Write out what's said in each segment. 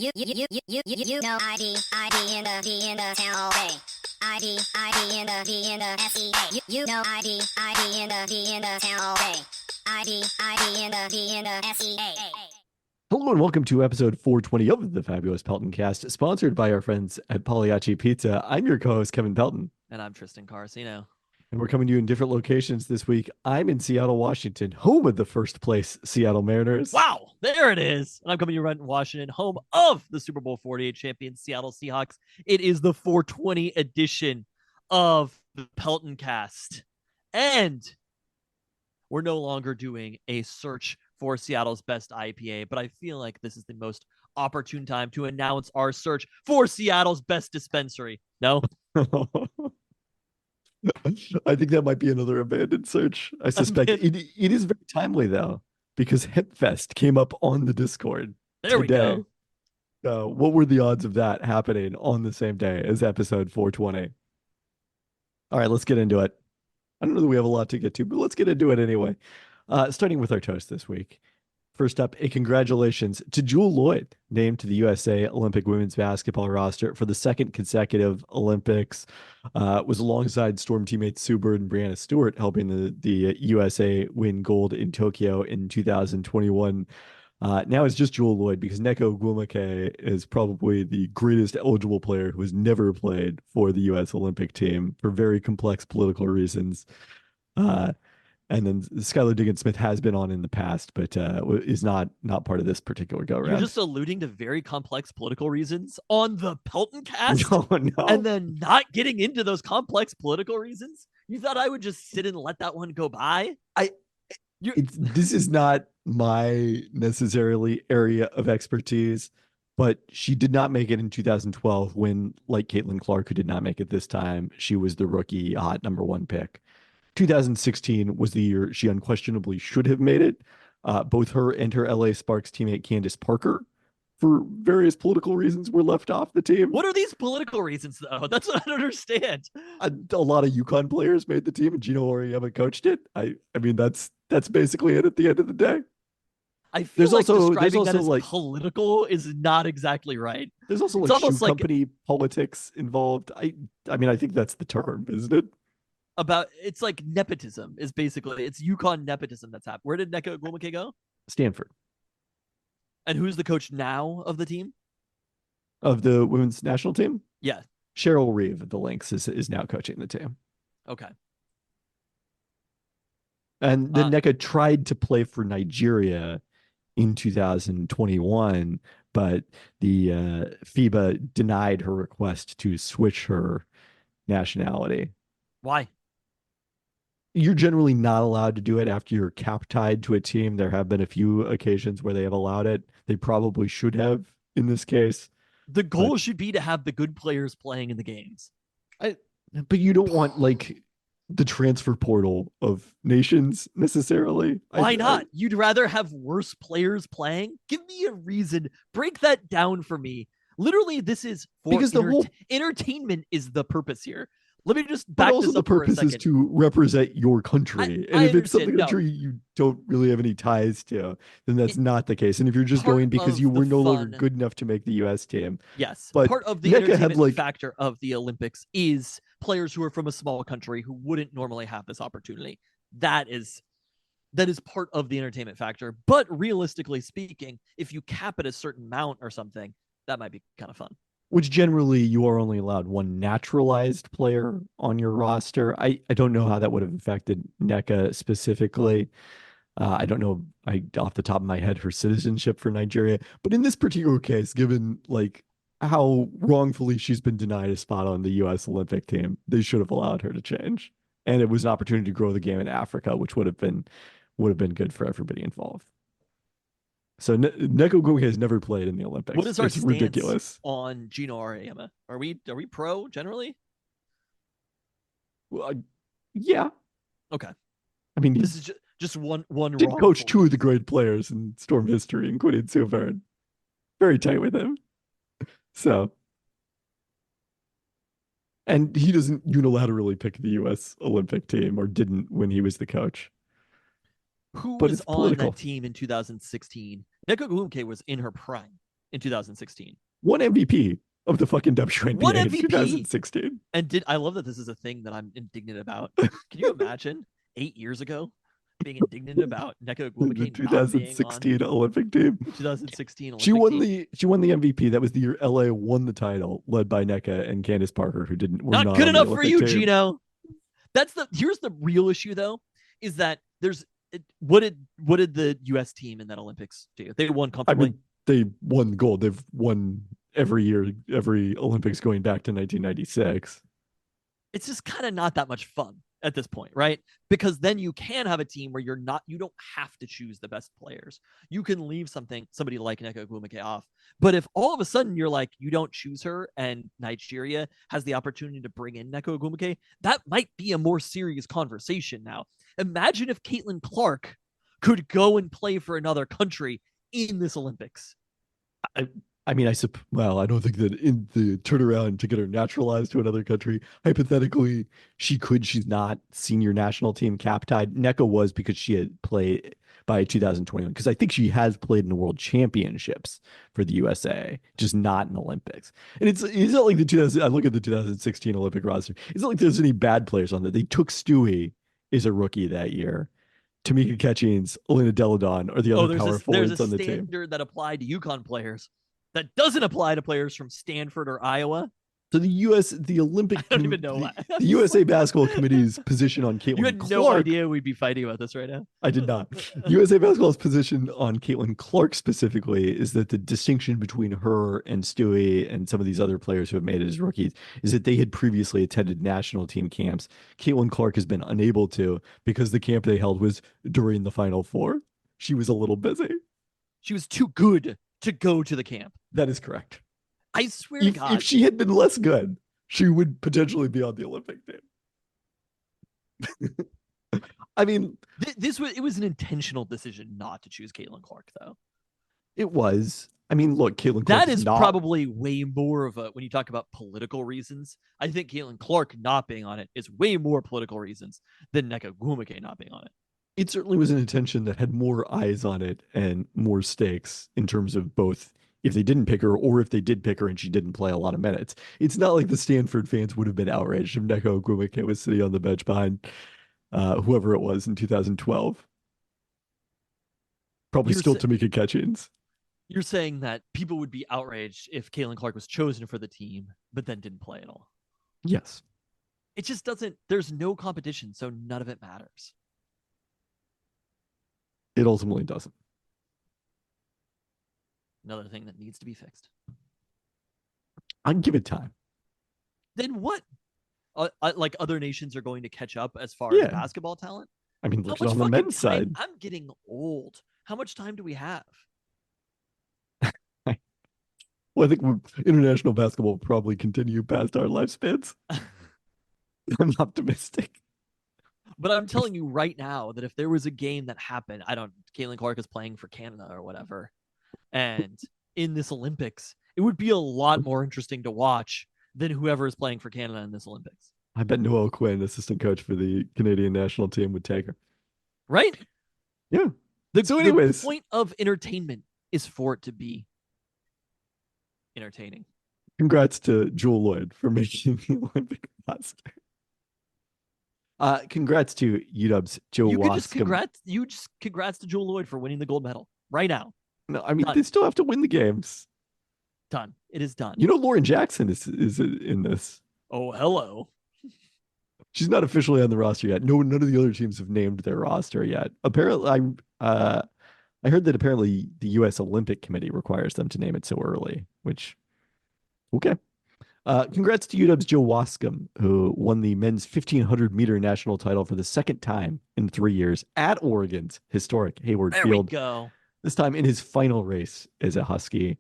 ID in the D in the town all day. ID in the D in the SEA. ID in the D in the town all day. ID in the D in the SEA. Hello and welcome to episode 420 of the fabulous Peltoncast, sponsored by our friends at Pagliacci Pizza. I'm your co-host, Kevin Pelton. And I'm Tristan Carcino. And we're coming to you in different locations this week. I'm in Seattle, Washington, home of the first place Seattle Mariners. Wow, there it is. And I'm coming to you right in Washington, home of the Super Bowl 48 champion Seattle Seahawks. It is the 420 edition of the Peltoncast. And we're no longer doing a search for Seattle's best IPA, but I feel like this is the most opportune time to announce our search for Seattle's best dispensary. No? I think that might be another abandoned search. I suspect it is very timely, though, because HempFest came up on the Discord There today. we go. What were the odds of that happening on the same day as episode 420? All right, let's get into it. I don't know that we have a lot to get to, but let's get into it anyway. Starting with our toast this week. First up, a congratulations to Jewel Lloyd, named to the USA Olympic women's basketball roster for the second consecutive Olympics. Was alongside Storm teammates Sue Bird and Brianna Stewart, helping the USA win gold in Tokyo in 2021. Now it's just Jewel Lloyd because Neko Ogwumike is probably the greatest eligible player who has never played for the U.S. Olympic team for very complex political reasons. And then Skylar Diggins-Smith has been on in the past, but is not part of this particular go-round. You're just alluding to very complex political reasons on the Peltoncast? No. And then not getting into those complex political reasons? You thought I would just sit and let that one go by? This is not my necessarily area of expertise, but she did not make it in 2012 when, like Caitlin Clark, who did not make it this time, she was the rookie hot number one pick. 2016 was the year she unquestionably should have made it. Both her and her LA Sparks teammate Candace Parker, for various political reasons, were left off the team. What are these political reasons, though? That's what I don't understand. A lot of UConn players made the team, and Gino Auriemma coached it. I mean, that's basically it at the end of the day. I feel like describing that as like political is not exactly right. There's also like shoe company politics involved. I mean, I think that's the term, isn't it? It's like nepotism is basically, it's UConn nepotism that's happened. Where did Neko Ogwumike go? Stanford. And who's the coach now of the team? Of the women's national team? Yeah. Cheryl Reeve of the Lynx is now coaching the team. Okay. And then Neko tried to play for Nigeria in 2021, but the FIBA denied her request to switch her nationality. Why? You're generally not allowed to do it after you're cap tied to a team. There have been a few occasions where they have allowed it. They probably should have in this case. The goal should be to have the good players playing in the games. But you don't want like the transfer portal of nations necessarily. Why not? You'd rather have worse players playing? Give me a reason. Break that down for me. Literally, this is for because the whole entertainment is the purpose here. Let me just back this up for a second. The purpose is to represent your country. And if it's something country you don't really have any ties to, then that's not the case. And if you're just going because you were no longer good enough to make the U.S. team. Yes. But part of the entertainment factor of the Olympics is players who are from a small country who wouldn't normally have this opportunity. That is part of the entertainment factor. But realistically speaking, if you cap it a certain amount or something, that might be kind of fun. Which generally you are only allowed one naturalized player on your roster. I don't know how that would have affected NECA specifically. I don't know off the top of my head her citizenship for Nigeria. But in this particular case, given like how wrongfully she's been denied a spot on the U.S. Olympic team, they should have allowed her to change. And it was an opportunity to grow the game in Africa, which would have been good for everybody involved. So Neko Ogwumike has never played in the Olympics. What is our stance ridiculous on Gino Auriemma? Are we pro generally? Well, yeah. Okay. I mean, this is just one. Did coach two of the great players in Storm history, including Sue Bird. Very tight with him. So, and he doesn't unilaterally pick the U.S. Olympic team, or didn't when he was the coach. Who was on that team in 2016? Neko Ogwumike was in her prime. in 2016. One MVP of the fucking WNBA One in MVP. 2016. And I love that this is a thing that I'm indignant about. Can you imagine 8 years ago being indignant about Nneka The Ogwumike not being on 2016 Olympic team. 2016 Olympic She won team? the MVP. That was the year LA won the title, led by NECA and Candace Parker, who were Not not good on the enough for Olympic you, team. Gino. Here's the real issue though, is that what did the US team in that Olympics do? They won I comfortably. mean, they won gold. They've won every year, every Olympics going back to 1996. It's just kind of not that much fun at this point, right? Because then you can have a team where you don't have to choose the best players. You can leave somebody like Nneka Ogwumike off. But if all of a sudden you're like, you don't choose her and Nigeria has the opportunity to bring in Nneka Ogwumike, that might be a more serious conversation now. Imagine if Caitlin Clark could go and play for another country in this Olympics. I mean, I don't think that in the turnaround to get her naturalized to another country, hypothetically, she could. She's not senior national team cap tied. NECA was because she had played by 2021, because I think she has played in the World Championships for the USA, just not in Olympics. And it's not like I look at the 2016 Olympic roster. It's not like there's any bad players on there. They took Stewie as a rookie that year. Tamika Catchings, Elena Deladon are the other power forwards on the team. There's a standard that applied to UConn players that doesn't apply to players from Stanford or Iowa. So the Olympic, I don't even know why. The USA Basketball Committee's position on Caitlin You had Clark. no idea we'd be fighting about this right now. I did not. USA Basketball's position on Caitlin Clark specifically is that the distinction between her and Stewie and some of these other players who have made it as rookies is that they had previously attended national team camps. Caitlin Clark has been unable to because the camp they held was during the Final Four. She was a little busy. She was too good to go to the camp. That is correct. I swear to God. If she had been less good, she would potentially be on the Olympic team. I mean, it was an intentional decision not to choose Caitlin Clark, though. It was. I mean, look, Caitlin Clark. That is probably way more of when you talk about political reasons. I think Caitlin Clark not being on it is way more political reasons than Nneka Ogwumike not being on it. It certainly was an intention that had more eyes on it and more stakes in terms of both if they didn't pick her or if they did pick her and she didn't play a lot of minutes. It's not like the Stanford fans would have been outraged if Nneka Ogwumike was sitting on the bench behind whoever it was in 2012. Probably still Tamika Catchings. You're saying that people would be outraged if Caitlin Clark was chosen for the team, but then didn't play at all. Yes. It just doesn't, there's no competition, so none of it matters. It ultimately doesn't. Another thing that needs to be fixed. I'll give it time. Then what? Like other nations are going to catch up as far as basketball talent? I mean, look on the men's side. I'm getting old. How much time do we have? Well, I think international basketball will probably continue past our lifespans. I'm optimistic. But I'm telling you right now that if there was a game that happened, Caitlin Clark is playing for Canada or whatever, and in this Olympics, it would be a lot more interesting to watch than whoever is playing for Canada in this Olympics. I bet Noel Quinn, assistant coach for the Canadian national team, would take her. Right? Yeah. The point of entertainment is for it to be entertaining. Congrats to Jewel Lloyd for making the Olympic roster. Congrats to UW's Joe Wascom. Congrats to Jewel Lloyd for winning the gold medal right now. No, I mean, Done. They still have to win the games. Done. It is done. You know, Lauren Jackson is in this. Oh, hello. She's not officially on the roster yet. No, none of the other teams have named their roster yet. Apparently, I heard that apparently the U.S. Olympic Committee requires them to name it so early, which, okay. Congrats to UW's Joe Wascom, who won the men's 1,500 meter national title for the second time in 3 years at Oregon's historic Hayward Field. There we go. This time in his final race as a Husky.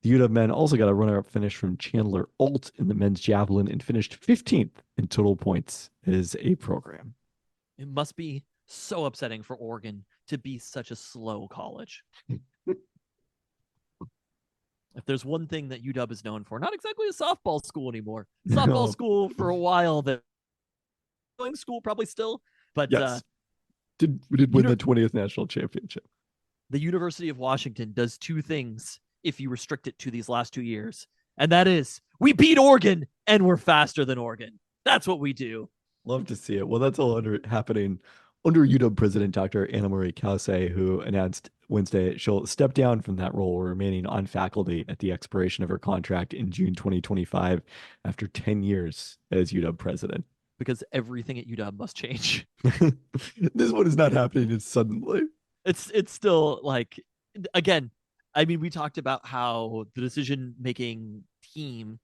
The UW men also got a runner-up finish from Chandler Alt in the men's javelin and finished 15th in total points as a program. It must be so upsetting for Oregon to be such a slow college. If there's one thing that UW is known for, not exactly a softball school anymore. Softball school for a while, that school probably still, but yes. Did win the 20th national championship. The University of Washington does two things if you restrict it to these last 2 years. And that is, we beat Oregon and we're faster than Oregon. That's what we do. Love to see it. Well, that's all happening under UW President Dr. Anna Marie Kause, who announced Wednesday she'll step down from that role, remaining on faculty at the expiration of her contract in June 2025 after 10 years as UW president. Because everything at UW must change. This one is not happening suddenly. It's still like, again, I mean, we talked about how the decision-making team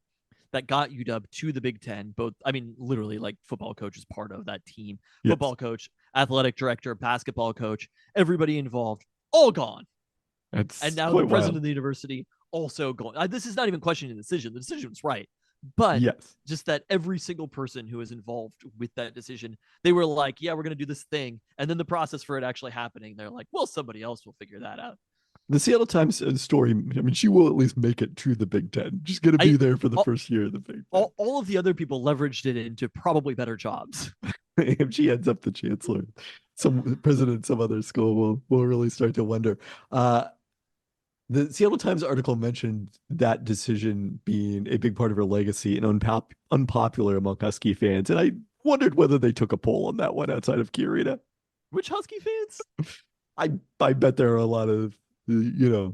that got UW to the Big Ten, both, I mean, literally, like, football coach is part of that team. Yes. Football coach, athletic director, basketball coach, everybody involved, all gone. And now the president of the university also gone. This is not even questioning the decision. The decision was right. But yes, just that every single person who is involved with that decision, they were like, yeah, we're going to do this thing. And then the process for it actually happening, they're like, well, somebody else will figure that out. The Seattle Times story, I mean, she will at least make it to the Big Ten. She's going to be there for the first year of the Big Ten. All of the other people leveraged it into probably better jobs. If she ends up the chancellor, some president, some other school will really start to wonder. The Seattle Times article mentioned that decision being a big part of her legacy and unpopular among Husky fans. And I wondered whether they took a poll on that one outside of Key Arena. Which Husky fans? I bet there are a lot of, the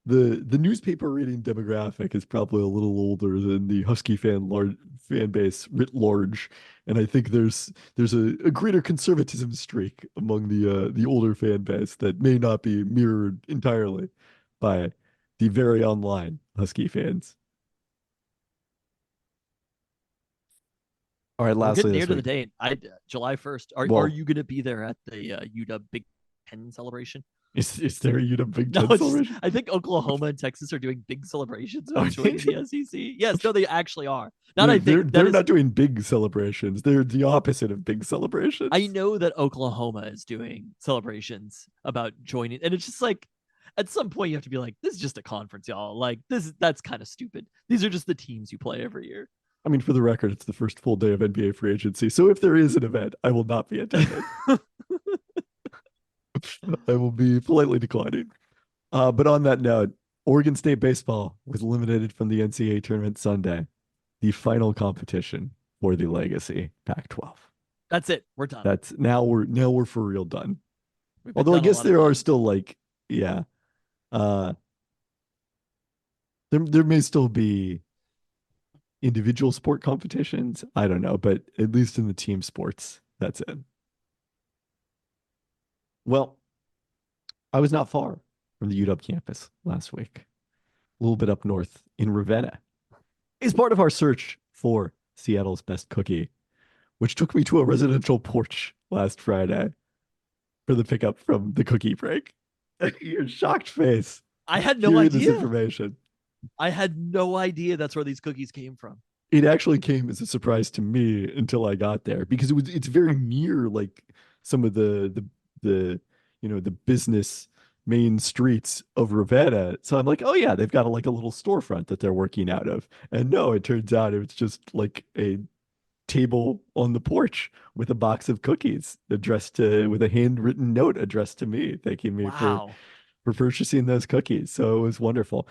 newspaper reading demographic is probably a little older than the Husky fan base writ large. And I think there's a greater conservatism streak among the older fan base that may not be mirrored entirely by the very online Husky fans. All right, lastly, near to the date. July 1st. Are you going to be there at the UW Big Ten celebration? Is there a UW Big Ten celebration? I think Oklahoma and Texas are doing big celebrations of joining the SEC. Yes, no, they actually are. They're not doing big celebrations. They're the opposite of big celebrations. I know that Oklahoma is doing celebrations about joining, and it's just like, at some point you have to be like, this is just a conference, y'all. Like, that's kind of stupid. These are just the teams you play every year. I mean, for the record, it's the first full day of NBA free agency. So if there is an event, I will not be attending. I will be politely declining. But on that note, Oregon State baseball was eliminated from the NCAA tournament Sunday, the final competition for the legacy Pac-12. That's it. We're done. Now we're for real done. Although I guess there are still like, yeah. There may still be individual sport competitions. I don't know, but at least in the team sports, that's it. Well, I was not far from the UW campus last week, a little bit up north in Ravenna. As part of our search for Seattle's best cookie, which took me to a residential porch last Friday for the pickup from the cookie break. Your shocked face. I had no idea. This information. I had no idea that's where these cookies came from. It actually came as a surprise to me until I got there, because it's very near like some of the business main streets of Ravenna. So I'm like, oh yeah, they've got a little storefront that they're working out of. And no, it turns out it was just like a table on the porch with a box of cookies with a handwritten note addressed to me, thanking me for purchasing those cookies. So it was wonderful.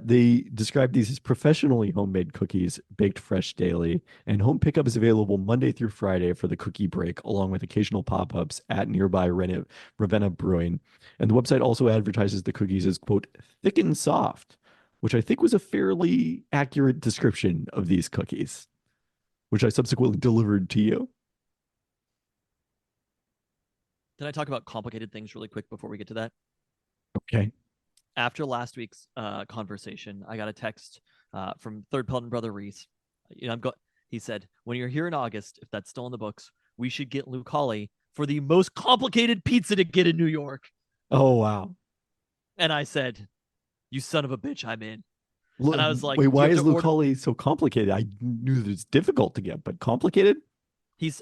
They described these as professionally homemade cookies, baked fresh daily, and home pickup is available Monday through Friday for the cookie break, along with occasional pop-ups at nearby Ravenna Brewing. And the website also advertises the cookies as, quote, thick and soft, which I think was a fairly accurate description of these cookies, which I subsequently delivered to you. Can I talk about complicated things really quick before we get to that? Okay. After last week's conversation, I got a text from third Pelton brother Reese. He said, when you're here in August, if that's still in the books, we should get Luke Hawley for the most complicated pizza to get in New York. Oh, wow. And I said, you son of a bitch, I'm in. And I was like, wait, why is Luke Hawley so complicated? I knew that it's difficult to get, but complicated?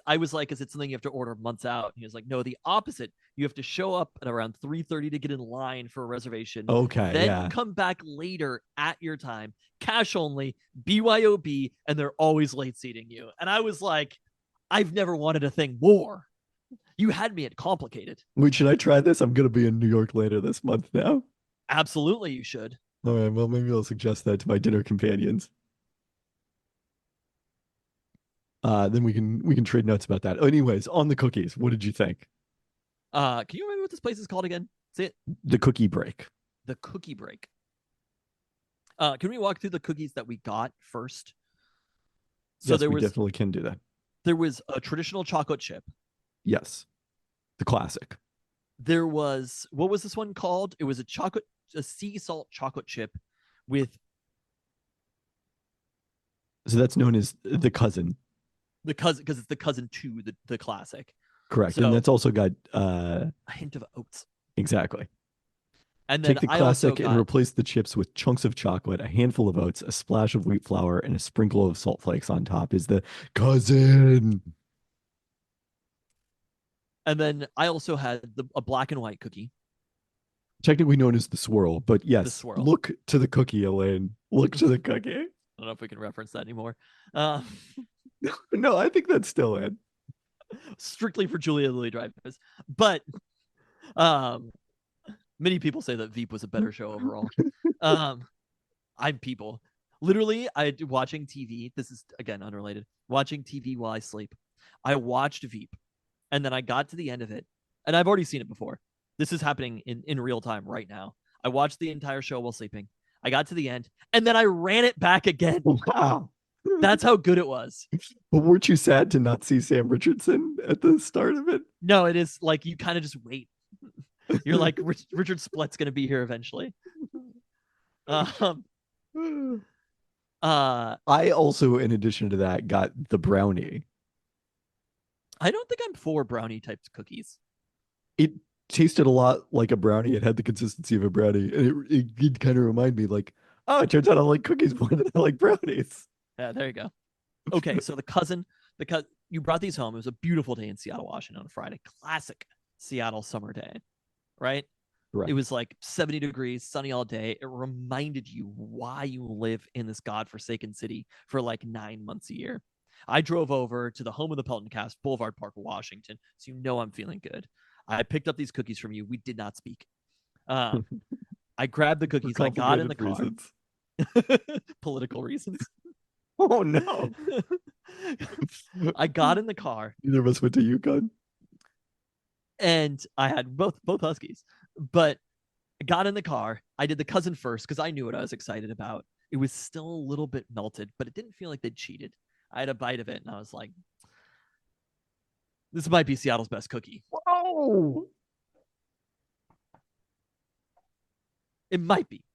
I was like, is it something you have to order months out? He was like, no, the opposite. You have to show up at around 3:30 to get in line for a reservation. Okay, then come back later at your time, cash only, BYOB, and they're always late seating you. And I was like, I've never wanted a thing more. You had me at complicated. Wait, should I try this? I'm going to be in New York later this month now. Absolutely, you should. All right, well, maybe I'll suggest that to my dinner companions. Then we can trade notes about that. Anyways, on the cookies, what did you think? Can you remember what this place is called again? Say it. The cookie break. The Cookie Break. Can we walk through the cookies that we got first? So Yes, we definitely can do that. there was a traditional chocolate chip. Yes, the classic. There was, what was this one called? It was a sea salt chocolate chip with So that's known as the cousin. the cousin, because it's the cousin to the classic. Correct. So And that's also got a hint of oats. exactly. And then Take the I also classic and got, replace the chips with chunks of chocolate, a handful of oats, a splash of wheat flour, and a sprinkle of salt flakes on top is the cousin. and then I also had a black and white cookie. Technically known as the swirl, but yes, swirl. look to the cookie, Elaine. Look to the cookie. I don't know if we can reference that anymore. No, I think that's still in. Strictly for Julia Louis-Dreyfus. But many people say that Veep was a better show overall. I'm people. Literally, watching TV. This is, again, unrelated. Watching TV while I sleep. I watched Veep, and then I got to the end of it, and I've already seen it before. This is happening in real time right now. I watched the entire show while sleeping. I got to the end, and then I ran it back again. Wow. That's how good it was. But weren't you sad to not see Sam Richardson at the start of it? No, it is like you kind of just wait. You're like, Richard Split's going to be here eventually. I also, in addition to that, got the brownie. I don't think I'm for brownie type cookies. It tasted a lot like a brownie. It had the consistency of a brownie. And it did kind of remind me like, oh, it turns out I like cookies more than I like brownies. Yeah, there you go. Okay, so because you brought these home. It was a beautiful day in Seattle, Washington on a Friday. Classic Seattle summer day, right? Right. It was like 70 degrees, sunny all day. It reminded you why you live in this godforsaken city for like 9 months a year. I drove over to the home of the Peltoncast, Boulevard Park, Washington. So you know I'm feeling good. I picked up these cookies from you. We did not speak. I grabbed the cookies. I got in the car. Reasons. Political reasons. Oh no. I got in the car. Neither of us went to Yukon. And I had both Huskies. But I got in the car. I did the cousin first because I knew what I was excited about. It was still a little bit melted, but it didn't feel like they'd cheated. I had a bite of it and I was like, this might be Seattle's best cookie. Whoa. It might be.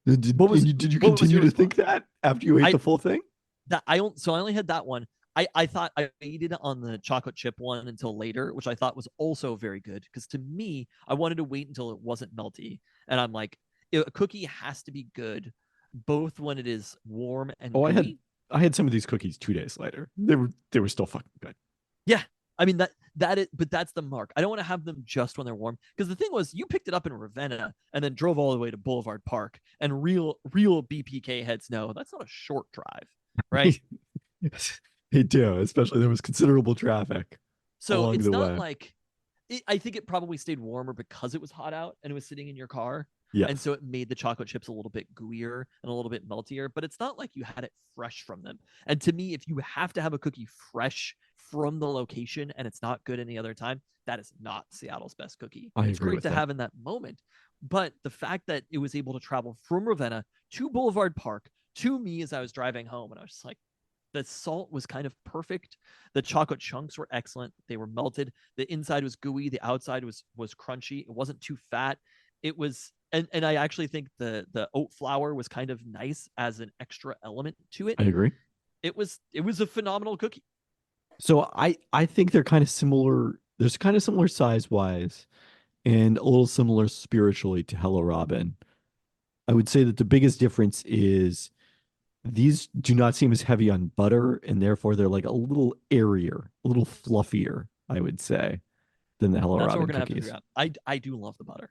Did you continue to think that after you ate the full thing? I only had that one. I thought I waited on the chocolate chip one until later, which I thought was also very good because to me, I wanted to wait until it wasn't melty. And I'm like, a cookie has to be good, both when it is warm and gooey. I had some of these cookies 2 days later. They were still fucking good. Yeah. I mean but that's the mark. I don't want to have them just when they're warm. Because the thing was, you picked it up in Ravenna and then drove all the way to Boulevard Park. And real BPK heads know that's not a short drive, right? They do, especially there was considerable traffic. So it's not way. like I think it probably stayed warmer because it was hot out and it was sitting in your car. Yes. And so it made the chocolate chips a little bit gooier and a little bit meltier, but it's not like you had it fresh from them. And to me, if you have to have a cookie fresh from the location and it's not good any other time, that is not Seattle's best cookie. It's great to have in that moment. But the fact that it was able to travel from Ravenna to Boulevard Park to me as I was driving home, and I was just like, the salt was kind of perfect. The chocolate chunks were excellent. They were melted. The inside was gooey. The outside was crunchy. It wasn't too fat. It was, and I actually think the oat flour was kind of nice as an extra element to it. I agree. It was a phenomenal cookie. So I think they're kind of similar. There's kind of similar size wise and a little similar spiritually to Hello Robin. I would say that the biggest difference is these do not seem as heavy on butter, and therefore they're like a little airier, a little fluffier, I would say, than the Hello Robin cookies. Have to figure out. I do love the butter.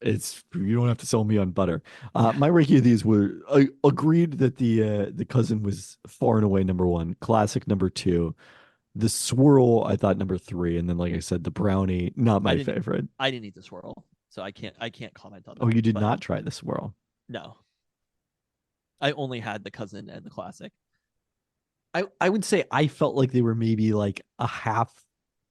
It's you don't have to sell me on butter. My ranking of these were agreed that the cousin was far and away number one, classic number two, the swirl I thought number three, and then like I said, the brownie not my favorite. I didn't eat the swirl. so I can't comment on that. Oh, you did but not try the swirl. No, I only had the cousin and the classic. I would say I felt like they were maybe like a half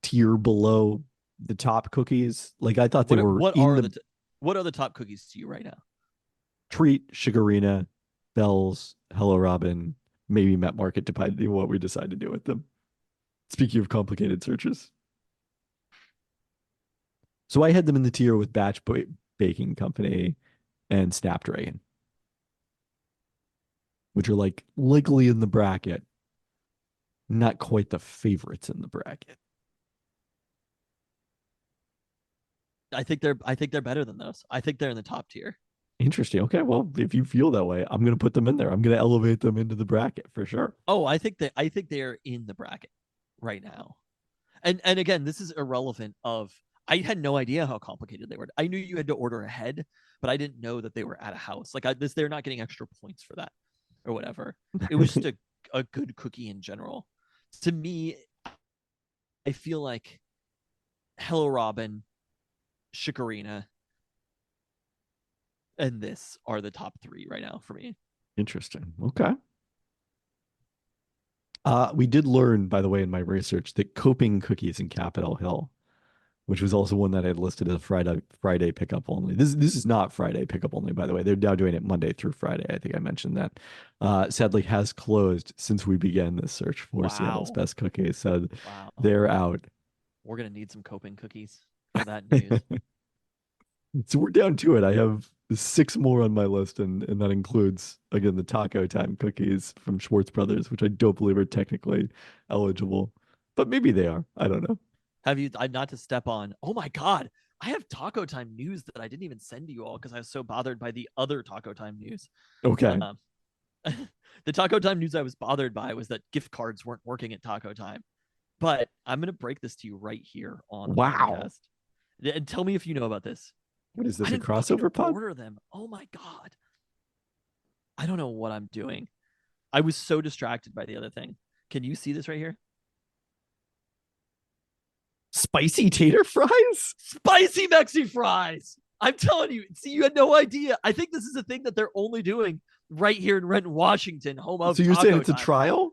tier below the top cookies. Like I thought they were in the what are the top cookies to you right now? Treat, Sugarina, Bells, Hello Robin, maybe Met Market, depending on what we decide to do with them. Speaking of complicated searches. So I had them in the tier with Baking Company and Snapdragon, which are like likely in the bracket, not quite the favorites in the bracket. I think they're better than those. I think they're in the top tier. Interesting. Okay, well, if you feel that way, I'm going to put them in there. I'm going to elevate them into the bracket for sure. Oh, I think they are in the bracket right now. And again, this is irrelevant of I had no idea how complicated they were. I knew you had to order ahead, but I didn't know that they were at a house. Like they're not getting extra points for that or whatever. It was just a good cookie in general. To me, I feel like Hello Robin, Chikorina, and this are the top 3 right now for me. Interesting. Okay. We did learn, by the way, in my research that Coping Cookies in Capitol Hill, which was also one that I had listed as Friday pickup only. This is not Friday pickup only, by the way. They're now doing it Monday through Friday. I think I mentioned that. Sadly, has closed since we began this search for Seattle's best cookies. So they're out. We're gonna need some Coping cookies for that news. So we're down to it. I have 6 more on my list, and that includes, again, the Taco Time cookies from Schwartz Brothers, which I don't believe are technically eligible, but maybe they are. I don't know. Have you, not to step on, oh my God, I have Taco Time news that I didn't even send to you all because I was so bothered by the other Taco Time news. Okay. The Taco Time news I was bothered by was that gift cards weren't working at Taco Time. But I'm going to break this to you right here on the podcast. And tell me if you know about this. What is this, a crossover pod? Order them. Oh my God. I don't know what I'm doing. I was so distracted by the other thing. Can you see this right here? Spicy tater fries? Spicy Mexi fries. I'm telling you. See, you had no idea. I think this is a thing that they're only doing right here in Renton, Washington, home of So you're Taco saying it's Time. a trial?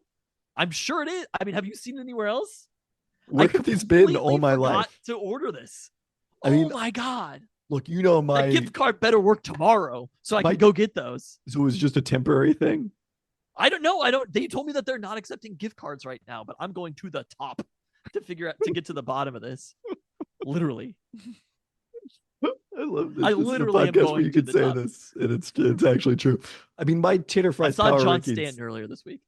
I'm sure it is. I mean, have you seen it anywhere else? Where have these been all my life? To order this. I mean, my God. Look, you know that gift card better work tomorrow so I can go get those. So it was just a temporary thing? I don't know. They told me that they're not accepting gift cards right now, but I'm going to the top to get to the bottom of this. Literally. I love this. I this literally is a podcast am where you could say top. this, and it's actually true. I mean, my tater fries. I saw John rankings, Stanton earlier this week.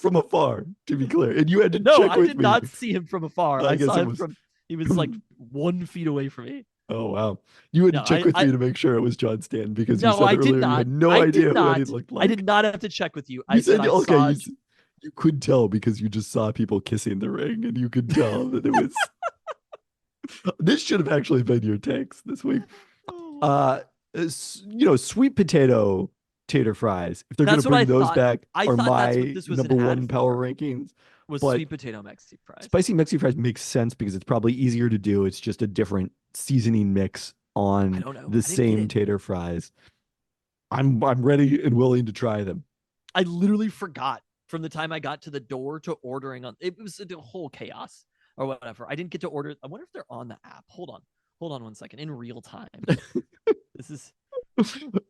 From afar, to be clear, and you had to no, check I with did me. not see him from afar. I saw him was... from. He was like 1 feet away from me. Oh wow! You had to check with me to make sure it was John Stanton because you said earlier you had no idea what he looked like. I did not have to check with you. I said okay. You could tell because you just saw people kissing the ring, and you could tell that it was. This should have actually been your takes this week. Sweet potato tater fries. If they're going to bring those back, are my number 1 power rankings. Was sweet potato Mexi fries. Spicy Mexi fries makes sense because it's probably easier to do. It's just a different seasoning mix on the same tater fries. I'm ready and willing to try them. I literally forgot from the time I got to the door to ordering on. It was a whole chaos or whatever. I didn't get to order. I wonder if they're on the app. Hold on 1 second. In real time. This is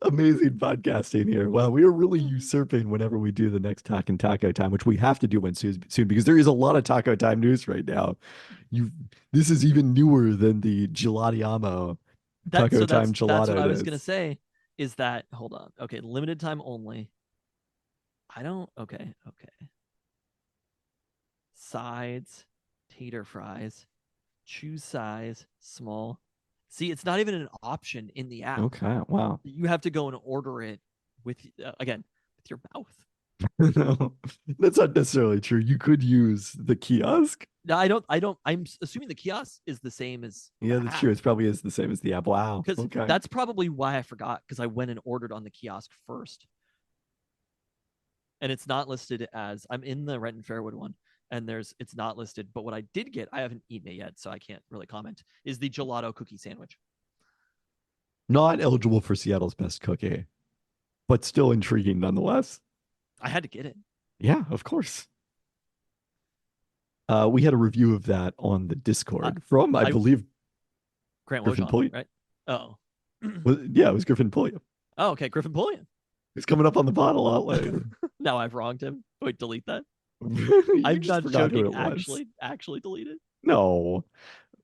amazing podcasting here. Wow, we are really usurping whenever we do the next Talkin' Taco Time, which we have to do one soon because there is a lot of Taco Time news right now. This is even newer than the Gelatiamo Taco Time gelato. That's what I was gonna say. Is that hold on? Okay, limited time only. Okay. Sides, tater fries, choose size, small. See, it's not even an option in the app. Okay, wow. You have to go and order it with your mouth. No, that's not necessarily true. You could use the kiosk. No, I don't. I'm assuming the kiosk is the same as. Yeah, that's true. It probably is the same as the app. Wow. Because that's probably why I forgot because I went and ordered on the kiosk first. And it's not listed as I'm in the Renton Fairwood one. And it's not listed, but what I did get, I haven't eaten it yet, so I can't really comment, is the gelato cookie sandwich. Not eligible for Seattle's best cookie, but still intriguing nonetheless. I had to get it. Yeah, of course. We had a review of that on the Uh, Discord from, I I believe, Grant Griffin Wojcik, Pulliam. right? Oh. Yeah, it was Griffin Pulliam. Oh, okay. Griffin Pulliam. He's coming up on the pod a lot later. Now I've wronged him. Wait, delete that. You I'm just not forgot who joking. it was. Actually delete it. No.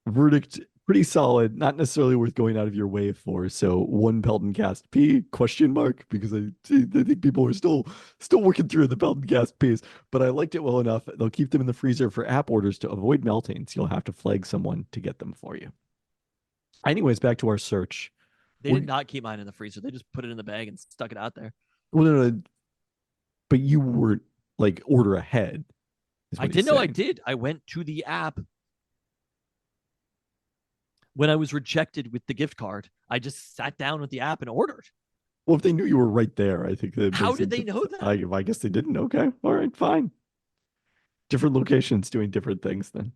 Verdict pretty solid, not necessarily worth going out of your way for. So one Peltoncast P question mark, because I think people are still working through the Peltoncast P's, but I liked it well enough. They'll keep them in the freezer for app orders to avoid melting, so you'll have to flag someone to get them for you. Anyways, back to our search. They did not keep mine in the freezer. They just put it in the bag and stuck it out there. Well, no, but you were like order ahead. I didn't know I did. I went to the app when I was rejected with the gift card. I just sat down with the app and ordered. Well, if they knew you were right there, I think that. How did they know that? I guess they didn't. Okay, all right, fine. Different locations doing different things then.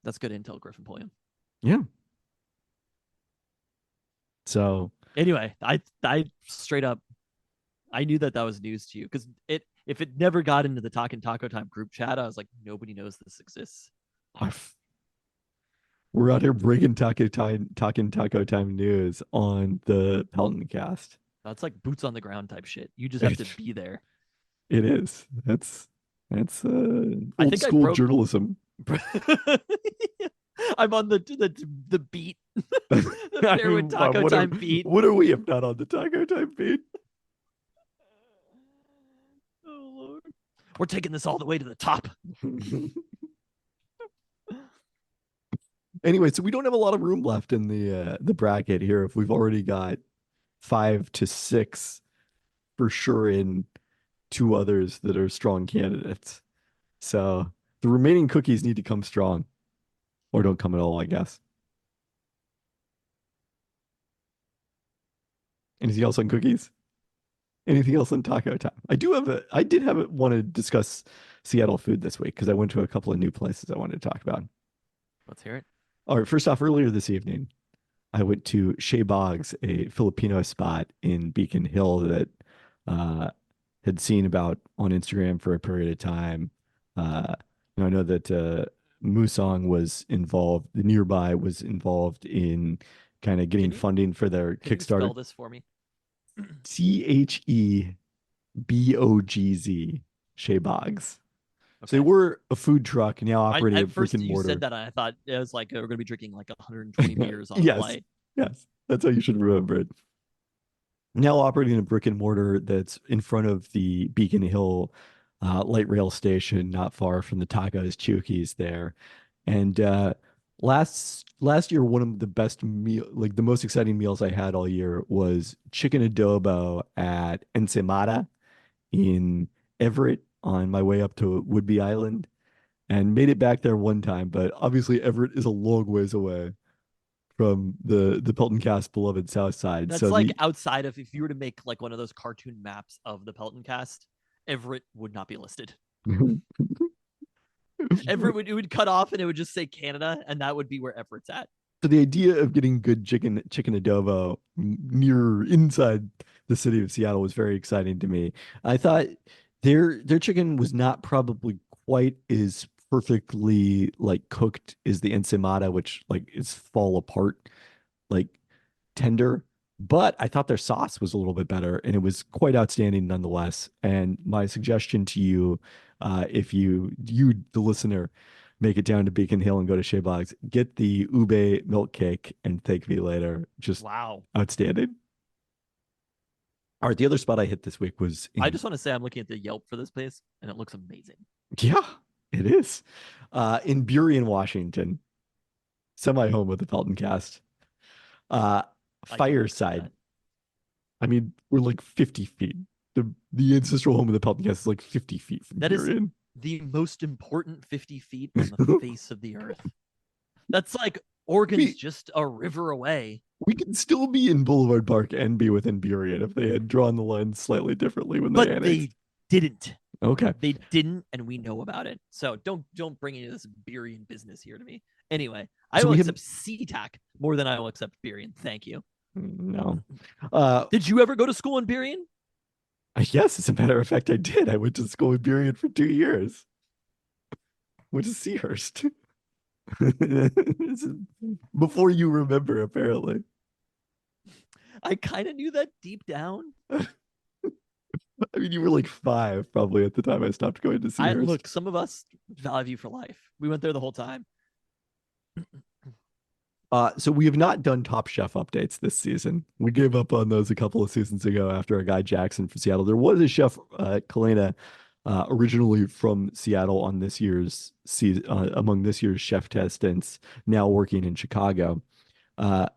That's good intel, Griffin Pulliam. Yeah. So anyway, I straight up, I knew that was news to you because if it never got into the Talkin' Taco Time group chat, I was like, nobody knows this exists. We're out here breaking Talking Taco Time news on the Peltoncast. It's like boots on the ground type shit. You just have to be there. It is. That's old school journalism. I'm on the beat. The Fairwood Taco Time beat. What are we if not on the Taco Time beat? Oh Lord. We're taking this all the way to the top. Anyway, so we don't have a lot of room left in the bracket here. If we've already got 5 to 6 for sure in 2 others that are strong candidates. So the remaining cookies need to come strong or don't come at all, I guess. Anything else on cookies? Anything else on taco time? I did want to discuss Seattle food this week because I went to a couple of new places I wanted to talk about. Let's hear it. All right, first off, earlier this evening, I went to Shea Boggs, a Filipino spot in Beacon Hill that had seen about on Instagram for a period of time. I know that Musong was involved, the nearby was involved in kind of getting funding for their Can Kickstarter. You spell this for me? CHEBOGZ, Shea Boggs. Okay. So they were a food truck now operating a brick and mortar. You said that, and I thought it was like we're going to be drinking like 120 beers on yes, a flight. Yes, that's how you should remember it. Now operating a brick and mortar that's in front of the Beacon Hill light rail station, not far from the Tacos Chukis there. And last year, one of the best like the most exciting meals I had all year was chicken adobo at Ensenada in Everett on my way up to Woodby Island, and made it back there one time. But obviously Everett is a long ways away from the Peltoncast beloved South Side. That's so like outside of, if you were to make like one of those cartoon maps of the Peltoncast, Everett would not be listed. Everett it would cut off and it would just say Canada, and that would be where Everett's at. So the idea of getting good chicken adobo near inside the city of Seattle was very exciting to me. I thought their chicken was not probably quite as perfectly like cooked as the ensaymada, which like is fall apart like tender, but I thought their sauce was a little bit better and it was quite outstanding nonetheless. And my suggestion to you, if you the listener, make it down to Beacon Hill and go to Shea Boggs, get the ube milk cake and thank me later. Just wow, outstanding. All right, the other spot I hit this week was I just want to say I'm looking at the Yelp for this place and it looks amazing. Yeah, it is. In Burien, Washington, semi-home of the Peltoncast. Fireside. I mean, we're like 50 feet. The ancestral home of the Peltoncast is like 50 feet from Burien. Is the most important 50 feet on the face of the earth. That's like Oregon's just a river away. We could still be in Boulevard Park and be within Burien if they had drawn the line slightly differently when they annexed. But they didn't. Okay. They didn't, and we know about it. So don't bring any of this Burien business here to me. Anyway, I will accept SeaTac more than I will accept Burien. Thank you. No. Did you ever go to school in Burien? Yes, as a matter of fact, I did. I went to school in Burien for 2 years. Went to Seahurst. This is before you remember, apparently. I kind of knew that deep down. I mean, you were like 5 probably at the time I stopped going to Seahurst. Look, some of us Valley View for life. We went there the whole time. So we have not done Top Chef updates this season. We gave up on those a couple of seasons ago after our guy Jackson from Seattle. There was a chef, Kalena, originally from Seattle on this year's season, among this year's chef testants, now working in Chicago. But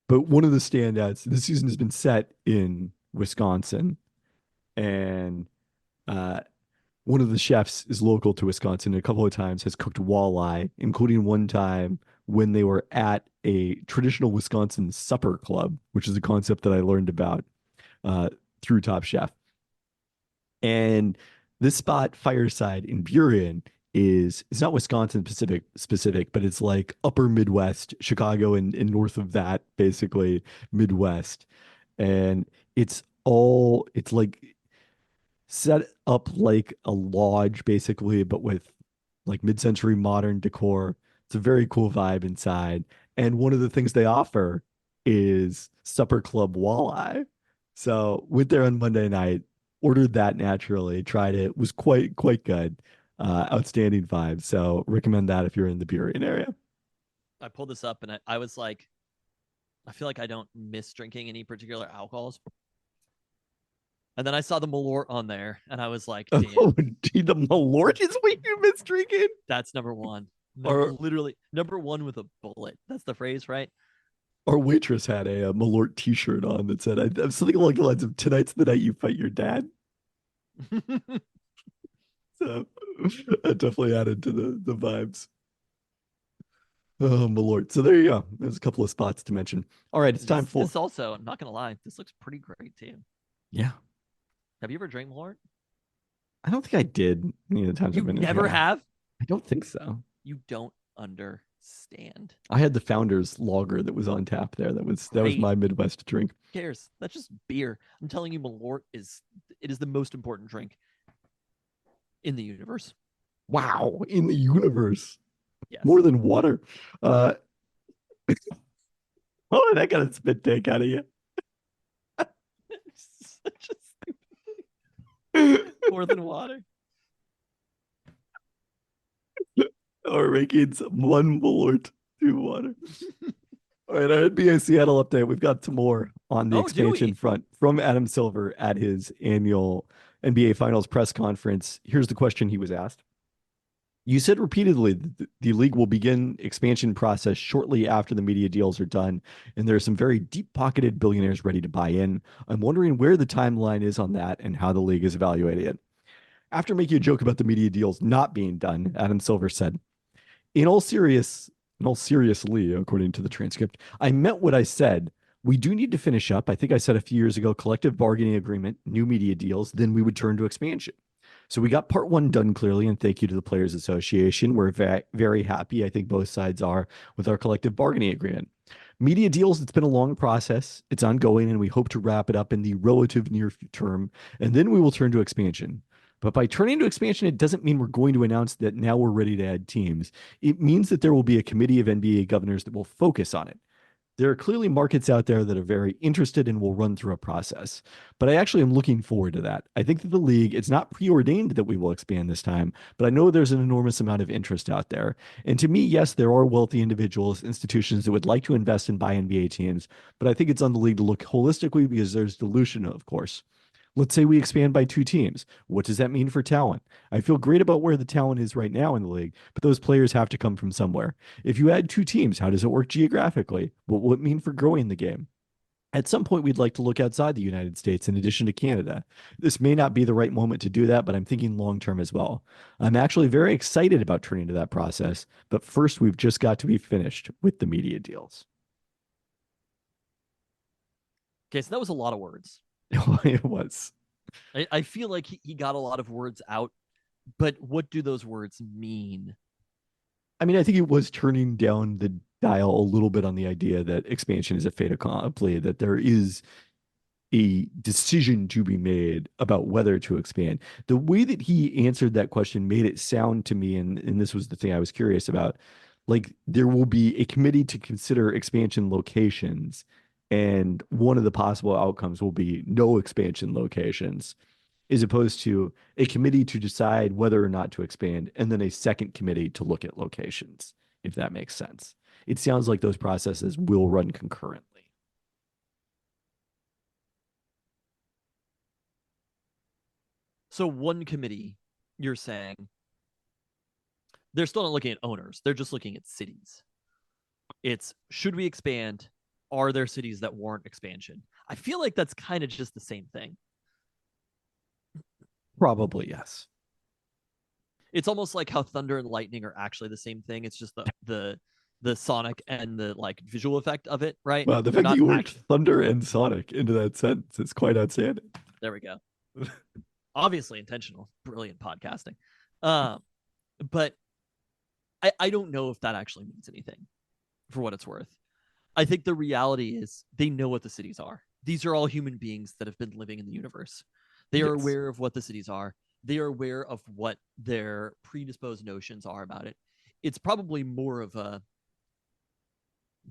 one of the standouts this season has been set in Wisconsin, and one of the chefs is local to Wisconsin. A couple of times has cooked walleye, including one time when they were at a traditional Wisconsin supper club, which is a concept that I learned about through Top Chef. And this spot, Fireside in Burien, is it's not Wisconsin specific, but it's like upper Midwest, Chicago and north of that, basically Midwest. And it's like set up like a lodge basically, but with like mid-century modern decor. It's a very cool vibe inside. And one of the things they offer is Supper Club walleye. So went there on Monday night, ordered that naturally, tried it, was quite good. Outstanding vibe. So recommend that if you're in the Burien area. I pulled this up and I was like, I feel like I don't miss drinking any particular alcohols. And then I saw the Malort on there and I was like, damn. Oh, gee, the Malort is what you miss drinking? That's number one. Or literally number one with a bullet. That's the phrase, right? our waitress had a Malort t-shirt on that said something along the lines of "Tonight's the night you fight your dad." So that definitely added to the vibes. Oh, Malort. So there you go. There's a couple of spots to mention. All right, it's time for. This also, I'm not gonna lie, this looks pretty great too. Yeah. Have you ever drank Malort? I don't think I did any of the times You I've been never here. have? I don't think so. You don't understand. I had the Founders Lager that was on tap there. That was Great. my Midwest drink. Who cares? That's just beer. I'm telling you, Malort is the most important drink in the universe. Wow, in the universe. Yes. More than water. Oh, that got a spit take out of you. More than water. Our rankings: 1 Malort, 2 water. All right, our NBA Seattle update. We've got some more on the expansion front from Adam Silver at his annual NBA Finals press conference. Here's the question he was asked. You said repeatedly that the league will begin expansion process shortly after the media deals are done, and there are some very deep-pocketed billionaires ready to buy in. I'm wondering where the timeline is on that and how the league is evaluating it. After making a joke about the media deals not being done, Adam Silver said, in all seriously, according to the transcript, I meant what I said. We do need to finish up. I think I said a few years ago, collective bargaining agreement, new media deals, then we would turn to expansion. So we got part 1 done clearly, and thank you to the Players Association. We're very happy, I think both sides are, with our collective bargaining agreement. Media deals, it's been a long process. It's ongoing, and we hope to wrap it up in the relative near term, and then we will turn to expansion. But by turning to expansion, it doesn't mean we're going to announce that now we're ready to add teams. It means that there will be a committee of NBA governors that will focus on it. There are clearly markets out there that are very interested and will run through a process. But I actually am looking forward to that. I think that the league, it's not preordained that we will expand this time, but I know there's an enormous amount of interest out there. And to me, yes, there are wealthy individuals, institutions that would like to invest and buy NBA teams, but I think it's on the league to look holistically because there's dilution, of course. Let's say we expand by 2 teams. What does that mean for talent? I feel great about where the talent is right now in the league, but those players have to come from somewhere. If you add 2 teams, how does it work geographically? What will it mean for growing the game? At some point, we'd like to look outside the United States in addition to Canada. This may not be the right moment to do that, but I'm thinking long-term as well. I'm actually very excited about turning to that process, but first we've just got to be finished with the media deals. Okay, so that was a lot of words. It was. I feel like he got a lot of words out, but what do those words mean? I mean, I think it was turning down the dial a little bit on the idea that expansion is a fait accompli, that there is a decision to be made about whether to expand. The way that he answered that question made it sound to me, and this was the thing I was curious about, like there will be a committee to consider expansion locations, and one of the possible outcomes will be no expansion locations, as opposed to a committee to decide whether or not to expand, and then a second committee to look at locations, if that makes sense. It sounds like those processes will run concurrently. So one committee, you're saying, they're still not looking at owners. They're just looking at cities. It's should we expand? Are there cities that warrant expansion? I feel like that's kind of just the same thing. Probably yes. It's almost like how thunder and lightning are actually the same thing. It's just the sonic and the like visual effect of it, right? Wow, the They're fact that not you worked thunder and Sonic into that sentence is quite outstanding. There we go. Obviously intentional. Brilliant podcasting. But I don't know if that actually means anything for what it's worth. I think the reality is they know what the cities are. These are all human beings that have been living in the universe. They are Yes. aware of what the cities are. They are aware of what their predisposed notions are about it. It's probably more of the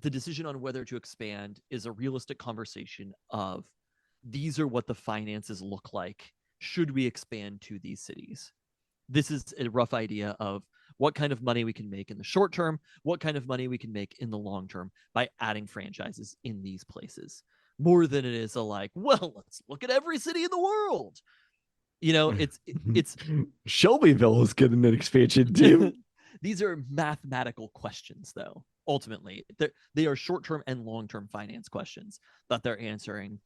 decision on whether to expand is a realistic conversation of these are what the finances look like. Should we expand to these cities? This is a rough idea of what kind of money we can make in the short term, what kind of money we can make in the long term by adding franchises in these places. More than it is a like, well, let's look at every city in the world. You know, it's Shelbyville is getting an expansion team. These are mathematical questions, though. Ultimately, they are short-term and long-term finance questions that they're answering,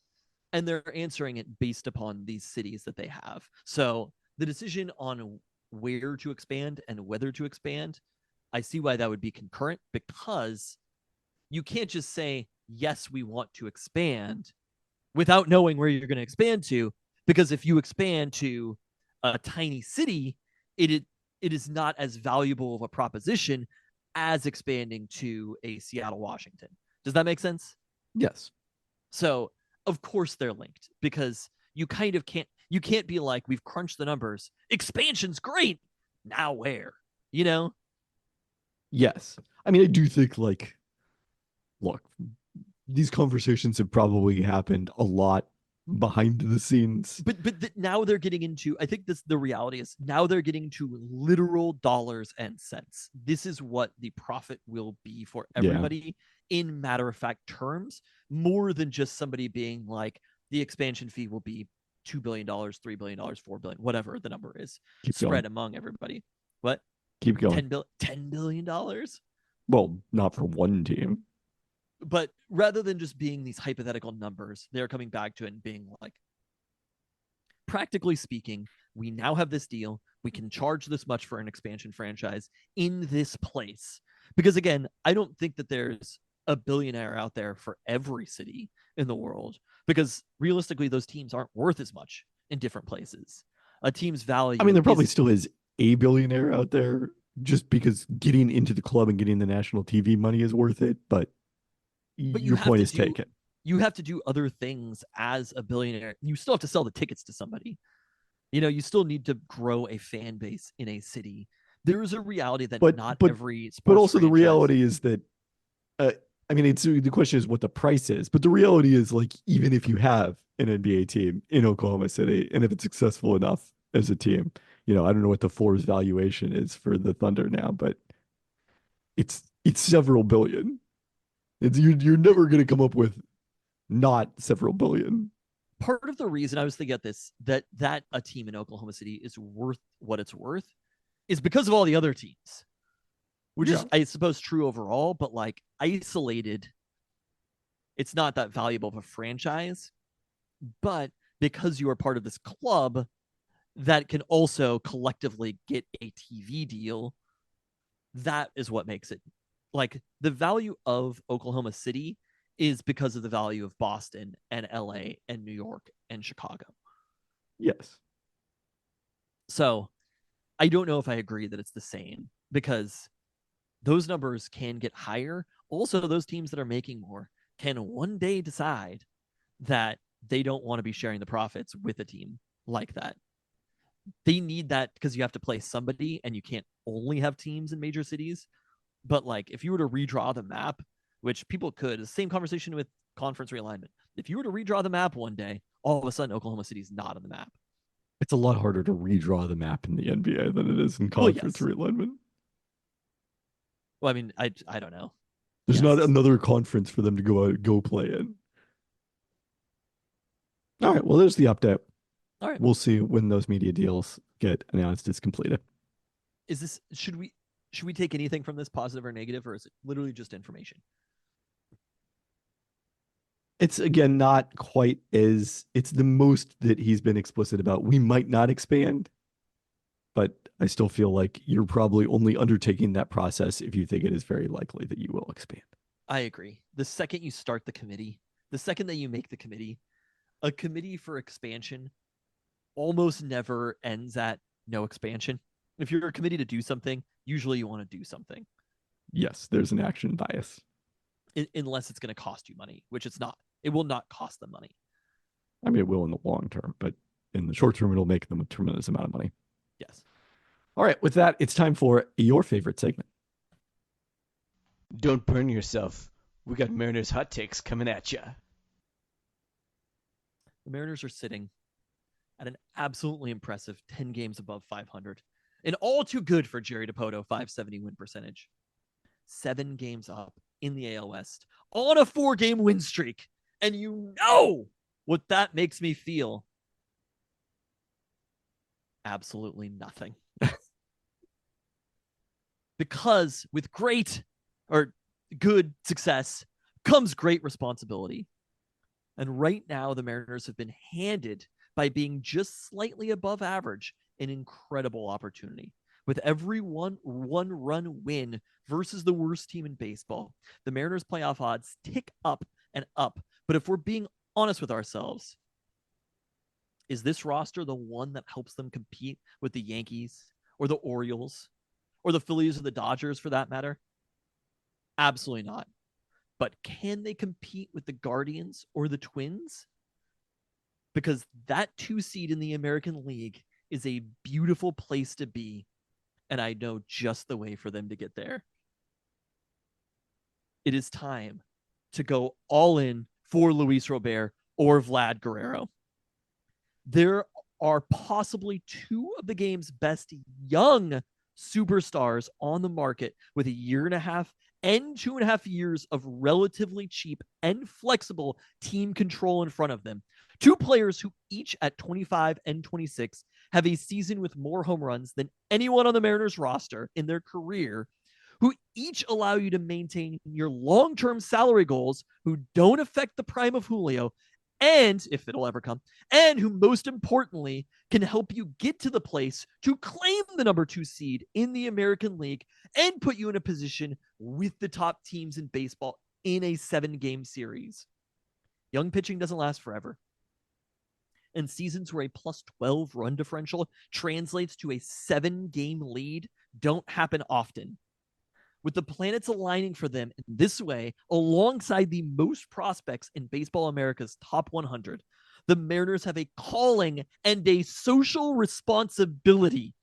and they're answering it based upon these cities that they have. So the decision on where to expand and whether to expand, I see why that would be concurrent, because you can't just say, yes, we want to expand without knowing where you're going to expand to. Because if you expand to a tiny city, it is not as valuable of a proposition as expanding to a Seattle, Washington. Does that make sense? Yes. So of course they're linked, because you kind of can't be like, we've crunched the numbers, expansion's great, now where, you know? Yes. I mean, I do think like, look, these conversations have probably happened a lot behind the scenes. But now they're getting into, I think the reality is now they're getting to literal dollars and cents. This is what the profit will be for everybody in matter of fact terms, more than just somebody being like, the expansion fee will be $2 billion, $3 billion, $4 billion, whatever the number is, Keep spread going. among everybody. What? Keep going. $10 billion? Well, not for one team. But rather than just being these hypothetical numbers, they're coming back to it and being like, practically speaking, we now have this deal. We can charge this much for an expansion franchise in this place. Because again, I don't think that there's a billionaire out there for every city in the world, because realistically, those teams aren't worth as much in different places. A team's value. I mean, there probably still is a billionaire out there, just because getting into the club and getting the national TV money is worth it. But your point is taken. You have to do other things as a billionaire. You still have to sell the tickets to somebody. You know, you still need to grow a fan base in a city. There is a reality that not every sports but also franchise... the reality is that I mean, the question is what the price is, but the reality is, like, even if you have an NBA team in Oklahoma City, and if it's successful enough as a team, you know, I don't know what the floor's valuation is for the Thunder now, but it's several billion. You're never going to come up with not several billion. Part of the reason I was thinking at this, that a team in Oklahoma City is worth what it's worth, is because of all the other teams. Which is, I suppose, true overall, but like isolated, it's not that valuable of a franchise. But because you are part of this club that can also collectively get a TV deal, that is what makes it. Like, the value of Oklahoma City is because of the value of Boston and LA and New York and Chicago. Yes. So I don't know if I agree that it's the same, because those numbers can get higher Also, those teams that are making more can one day decide that they don't want to be sharing the profits with a team like that. They need that because you have to play somebody and you can't only have teams in major cities. But like if you were to redraw the map, which people could, the same conversation with conference realignment. If you were to redraw the map one day, all of a sudden Oklahoma City's not on the map. It's a lot harder to redraw the map in the NBA than it is in conference realignment. Well, I mean, I don't know. There's not another conference for them to go play in. All right. Well, there's the update. All right. We'll see when those media deals get announced as completed. Is this should we take anything from this, positive or negative, or is it literally just information? It's again not quite as it's the most that he's been explicit about. We might not expand, but I still feel like you're probably only undertaking that process if you think it is very likely that you will expand. I agree. The second you start the committee, the second that you make the committee, a committee for expansion almost never ends at no expansion. If you're a committee to do something, usually you want to do something. Yes, there's an action bias. Unless it's going to cost you money, which it's not. It will not cost them money. I mean, it will in the long term, but in the short term, it'll make them a tremendous amount of money. Yes. All right, with that, it's time for your favorite segment. Don't burn yourself. We got Mariners hot takes coming at you. The Mariners are sitting at an absolutely impressive 10 games above 500. And all too good for Jerry DiPoto, 570 win percentage. 7 games up in the AL West on a 4-game win streak. And you know what that makes me feel. Absolutely nothing. Because with great or good success comes great responsibility. And right now, the Mariners have been handed, by being just slightly above average, an incredible opportunity. With every one-run win versus the worst team in baseball, the Mariners' playoff odds tick up and up. But if we're being honest with ourselves, is this roster the one that helps them compete with the Yankees or the Orioles or the Phillies or the Dodgers for that matter? Absolutely not. But can they compete with the Guardians or the Twins? Because that 2 seed in the American League is a beautiful place to be. And I know just the way for them to get there. It is time to go all in for Luis Robert or Vlad Guerrero. There are possibly 2 of the game's best young superstars on the market with 1.5 and 2.5 years of relatively cheap and flexible team control in front of them. 2 players who each at 25 and 26 have a season with more home runs than anyone on the Mariners roster in their career, who each allow you to maintain your long-term salary goals, who don't affect the prime of Julio, and if it'll ever come, and who most importantly can help you get to the place to claim the number 2 seed in the American League and put you in a position with the top teams in baseball in a 7-game series. Young pitching doesn't last forever. And seasons where a plus 12 run differential translates to a 7-game lead don't happen often. With the planets aligning for them in this way, alongside the most prospects in Baseball America's top 100, the Mariners have a calling and a social responsibility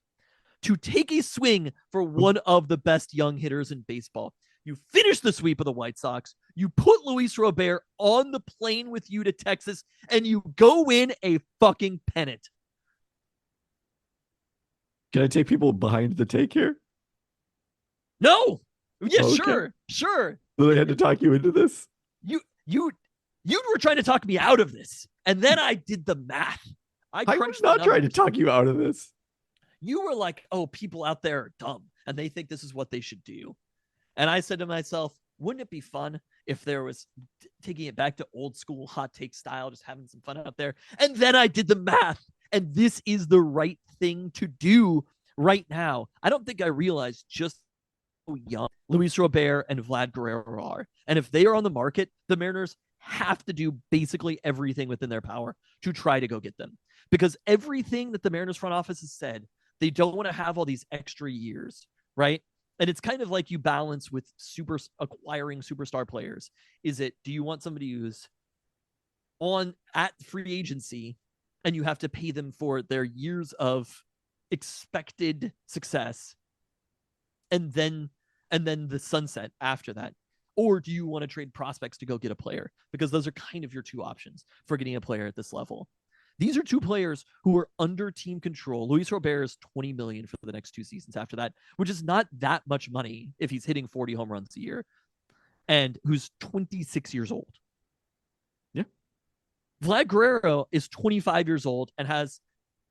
to take a swing for one of the best young hitters in baseball. You finish the sweep of the White Sox, you put Luis Robert on the plane with you to Texas, and you go win a fucking pennant. Can I take people behind the take here? No. Yeah, Okay. sure. So they had to talk you into this? You were trying to talk me out of this, and then I did the math. I was not trying to talk you out of this. You were like, oh, people out there are dumb, and they think this is what they should do. And I said to myself, wouldn't it be fun if there was taking it back to old school hot take style, just having some fun out there? And then I did the math, and this is the right thing to do right now. I don't think I realized just how young Luis Robert and Vlad Guerrero are. And if they are on the market, the Mariners have to do basically everything within their power to try to go get them. Because everything that the Mariners front office has said, they don't want to have all these extra years, right? And it's kind of like you balance with acquiring superstar players. Do you want somebody who's on at free agency and you have to pay them for their years of expected success and then the sunset after that? Or do you want to trade prospects to go get a player? Because those are kind of your two options for getting a player at this level. These are two players who are under team control. Luis Robert is $20 million for the next 2 seasons after that, which is not that much money if he's hitting 40 home runs a year, and who's 26 years old. Yeah. Vlad Guerrero is 25 years old and has,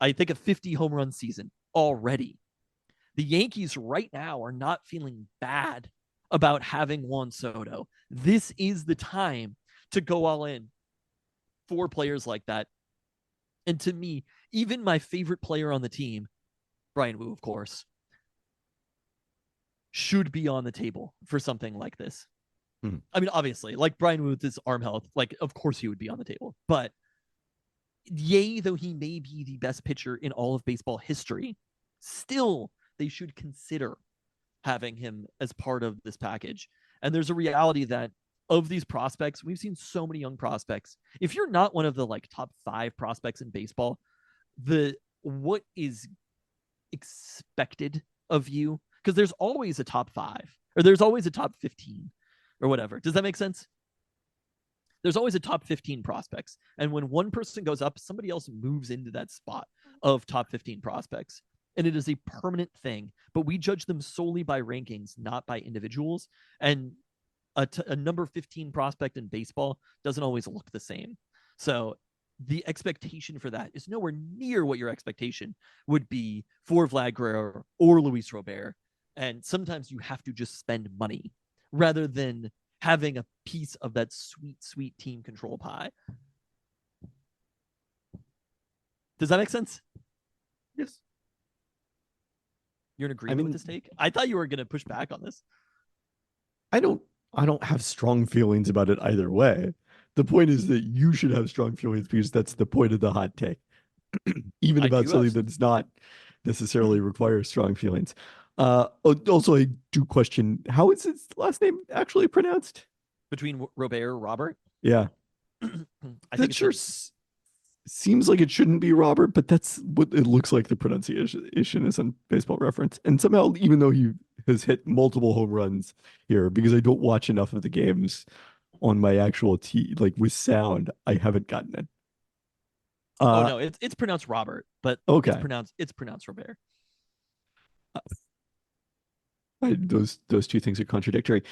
I think, a 50 home run season already. The Yankees right now are not feeling bad about having Juan Soto. This is the time to go all in for players like that. And to me, even my favorite player on the team, Brian Wu, of course, should be on the table for something like this. I mean, obviously, like Brian Wu with his arm health, like, of course he would be on the table. But yay, though he may be the best pitcher in all of baseball history, still, they should consider having him as part of this package. And there's a reality that of these prospects, we've seen so many young prospects. If you're not one of the like top 5 prospects in baseball, what is expected of you, because there's always a top 5 or there's always a top 15 or whatever. Does that make sense? There's always a top 15 prospects. And when one person goes up, somebody else moves into that spot of top 15 prospects. And it is a permanent thing, but we judge them solely by rankings, not by individuals. And a number 15 prospect in baseball doesn't always look the same. So the expectation for that is nowhere near what your expectation would be for Vlad Guerrero or Luis Robert. And sometimes you have to just spend money rather than having a piece of that sweet, sweet team control pie. Does that make sense? Yes. You're in agreement with this take? I thought you were going to push back on this. I don't have strong feelings about it either way. The point is that you should have strong feelings because that's the point of the hot take. Even about something that does not necessarily require strong feelings. Also, I do question, how is his last name actually pronounced? Between Robert or Robert? Yeah. I think it sure seems like it shouldn't be Robert, but that's what it looks like the pronunciation is on Baseball Reference. And somehow, even though he has hit multiple home runs here, because I don't watch enough of the games on my actual like with sound, I haven't gotten it. Oh no, it's pronounced Robert, but okay, it's pronounced Robert. Those two things are contradictory.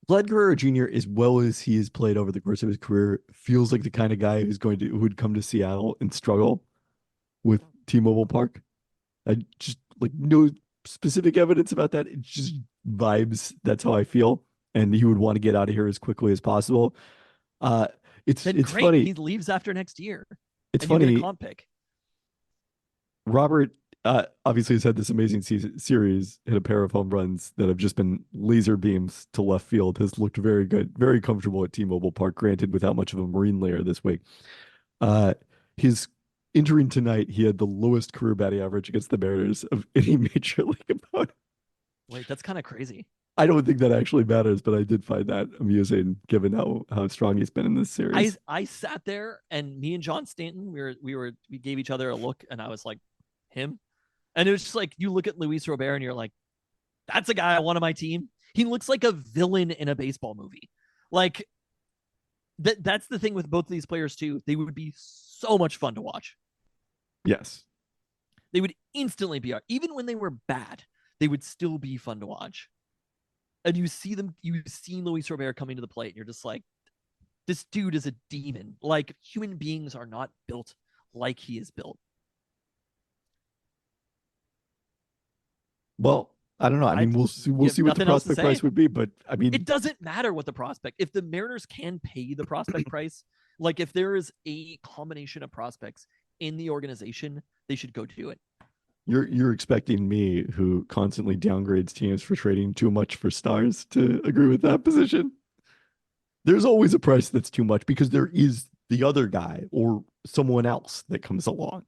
Vlad Guerrero Jr., as well as he has played over the course of his career, feels like the kind of guy who would come to Seattle and struggle with T-Mobile Park. I just like no specific evidence about that. It's just vibes. That's how I feel, and he would want to get out of here as quickly as possible. It's great. Funny. He leaves after next year. It's funny. You get a comp pick. Robert obviously has had this amazing series, hit a pair of home runs that have just been laser beams to left field, has looked very good, very comfortable at T-Mobile Park, granted without much of a marine layer this week. His entering tonight, he had the lowest career batting average against the Mariners of any major league opponent. Wait, that's kind of crazy. I don't think that actually matters, but I did find that amusing given how strong he's been in this series. I sat there and me and John Stanton, we gave each other a look and I was like, him? And it was just like, you look at Luis Robert and you're like, that's a guy I want on my team. He looks like a villain in a baseball movie. Like that's the thing with both of these players too. They would be so much fun to watch. Yes. They would instantly be, even when they were bad, they would still be fun to watch. And you've seen Luis Robert coming to the plate and you're just like, this dude is a demon. Like human beings are not built like he is built. Well, I don't know. I mean, we'll see what the prospect price would be, but I mean, it doesn't matter what the prospect. If the Mariners can pay the prospect price, like if there is a combination of prospects in the organization, they should go do it. You're expecting me, who constantly downgrades teams for trading too much for stars, to agree with that position? There's always a price that's too much because there is the other guy or someone else that comes along.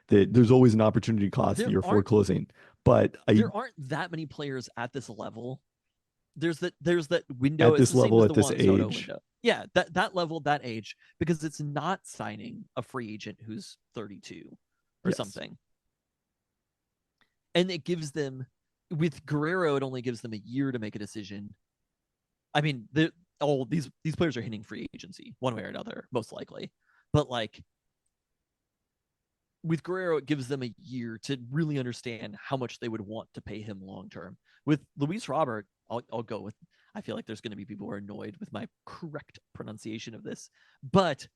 There's always an opportunity cost that you're foreclosing. But there aren't that many players at this level. There's that window. At It's this the same level, as at the this Juan Soto age. window. Yeah, that level, that age, because it's not signing a free agent who's 32 or Yes. something. And it gives them, with Guerrero, it only gives them a year to make a decision. I mean, these players are hitting free agency one way or another, most likely. But like with Guerrero, it gives them a year to really understand how much they would want to pay him long term. With Luis Robert, I'll go with. I feel like there's going to be people who are annoyed with my correct pronunciation of this, but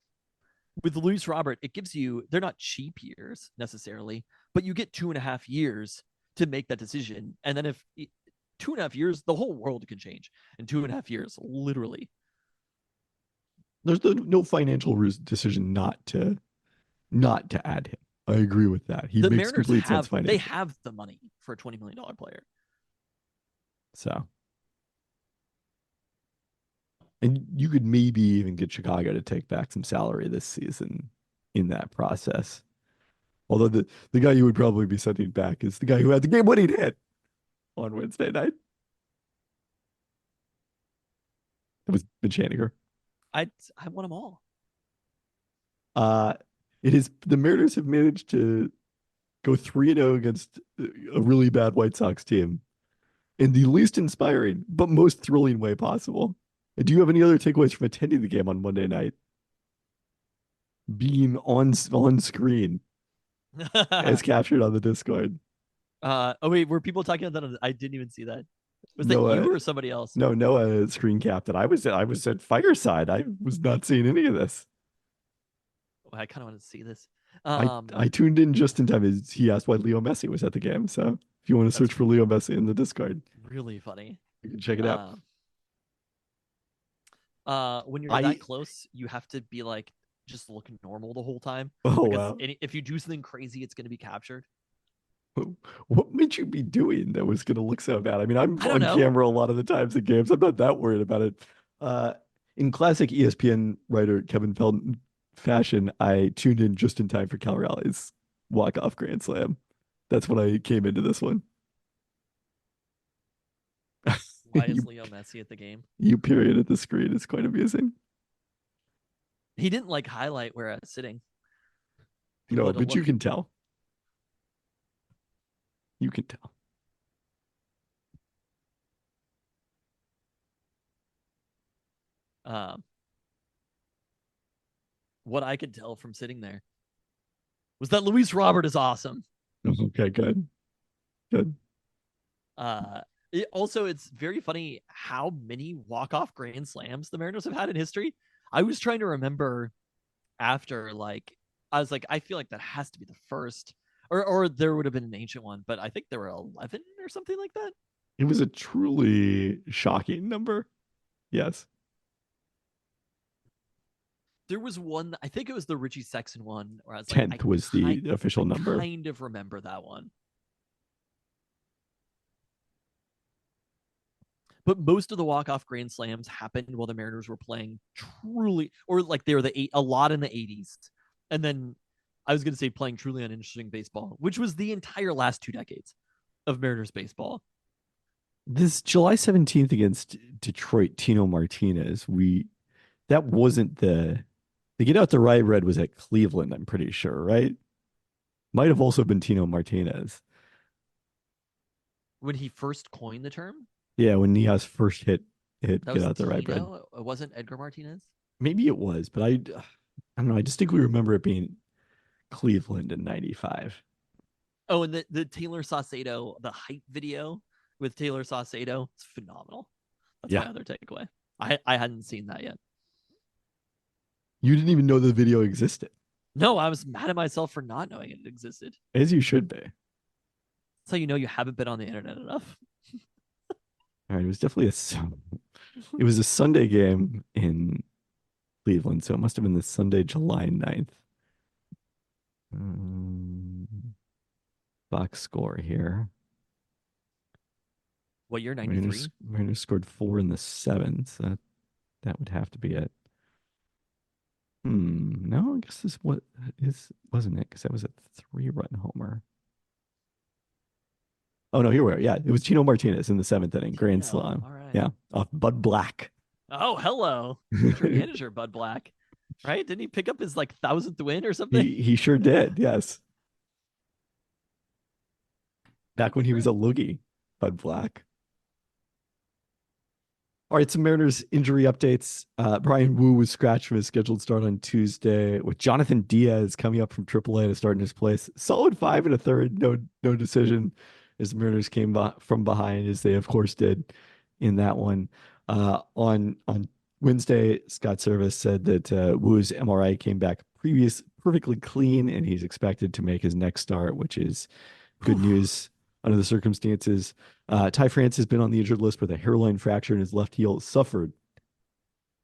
with Luis Robert, it gives you, they're not cheap years necessarily, but you get 2.5 years to make that decision. And then if 2.5 years, the whole world can change in 2.5 years, literally. There's no financial decision not to add him. I agree with that. He The makes Mariners complete sense financially. they have the money for a $20 million player. So, and you could maybe even get Chicago to take back some salary this season in that process. Although the guy you would probably be sending back is the guy who had the game-winning hit on Wednesday night. It was Bichaniger. I want them all. It is the Mariners have managed to go 3-0 against a really bad White Sox team in the least inspiring but most thrilling way possible. And do you have any other takeaways from attending the game on Monday night? Being on screen as captured on the Discord. Oh wait, were people talking about that? I didn't even see that. Was that Noah, you or somebody else? No, Noah screen capped that. I was at Fireside. I was not seeing any of this. Oh, I kind of want to see this. I tuned in just in time as he asked why Leo Messi was at the game. So if you want to search for Leo Messi in the Discord, really funny. you can check it out. When you're that close, you have to be like just look normal the whole time. Oh because wow! if you do something crazy, it's going to be captured. What would you be doing that was going to look so bad? I mean, I'm on know. camera a lot of the times in games. I'm not that worried about it. In classic ESPN writer Kevin Pelton fashion, I tuned in just in time for Cal Raleigh's walk-off grand slam. That's when I came into this one. Why is Leo Messi at the game? You period at the screen is quite amusing. He didn't like highlight where I was sitting. No, but you can tell. You can tell. What I could tell from sitting there was that Luis Robert is awesome. Okay, good. Good. It's very funny how many walk-off grand slams the Mariners have had in history. I was trying to remember after, like, I was like, I feel like that has to be the first, or there would have been an ancient one, but I think there were 11 or something like that. It was a truly shocking number. Yes. There was one, I think it was the Richie Sexson one, where I was 10th was the official number. I kind of remember that one. But most of the walk-off grand slams happened while the Mariners were playing truly, or like they were a lot in the 80s. And then I was going to say playing truly uninteresting baseball, which was the entire last 2 decades of Mariners baseball. This July 17th against Detroit, Tino Martinez, that wasn't the Get Out the Rye Red was at Cleveland, I'm pretty sure, right? Might have also been Tino Martinez. When he first coined the term? Yeah, when Nias first hit Get Out the Rye Red. It wasn't Edgar Martinez? Maybe it was, but I don't know. I distinctly remember it being Cleveland in 95. Oh, and the Taylor Saucedo, the hype video with Taylor Saucedo, it's phenomenal. That's my other takeaway. I hadn't seen that yet. You didn't even know the video existed. No, I was mad at myself for not knowing it existed. As you should be. That's how you know you haven't been on the internet enough. All right, it was definitely it was a Sunday game in Cleveland, so it must have been the Sunday, July 9th. Box score here. What year? 93? Mariners scored 4 in the 7th. So that would have to be it. No, I guess this wasn't it, because that was a 3-run homer. Oh no, here we are. Yeah, it was Tino Martinez in the 7th inning, grand Tino, slam. all right. Yeah, off Bud Black. Oh, hello. Future manager Bud Black. Right? Didn't he pick up his like 1,000th win or something? He sure did. Yes, back when he was a loogie, Bud Black. All right, some Mariners injury updates. Brian Wu was scratched from his scheduled start on Tuesday, with Jonathan Diaz coming up from AAA to start in his place. Solid 5 1/3, no decision, as the Mariners came from behind, as they of course did in that one. On Wednesday, Scott Service said that Wu's MRI came back perfectly clean, and he's expected to make his next start, which is good news under the circumstances. Ty France has been on the injured list with a hairline fracture in his left heel, suffered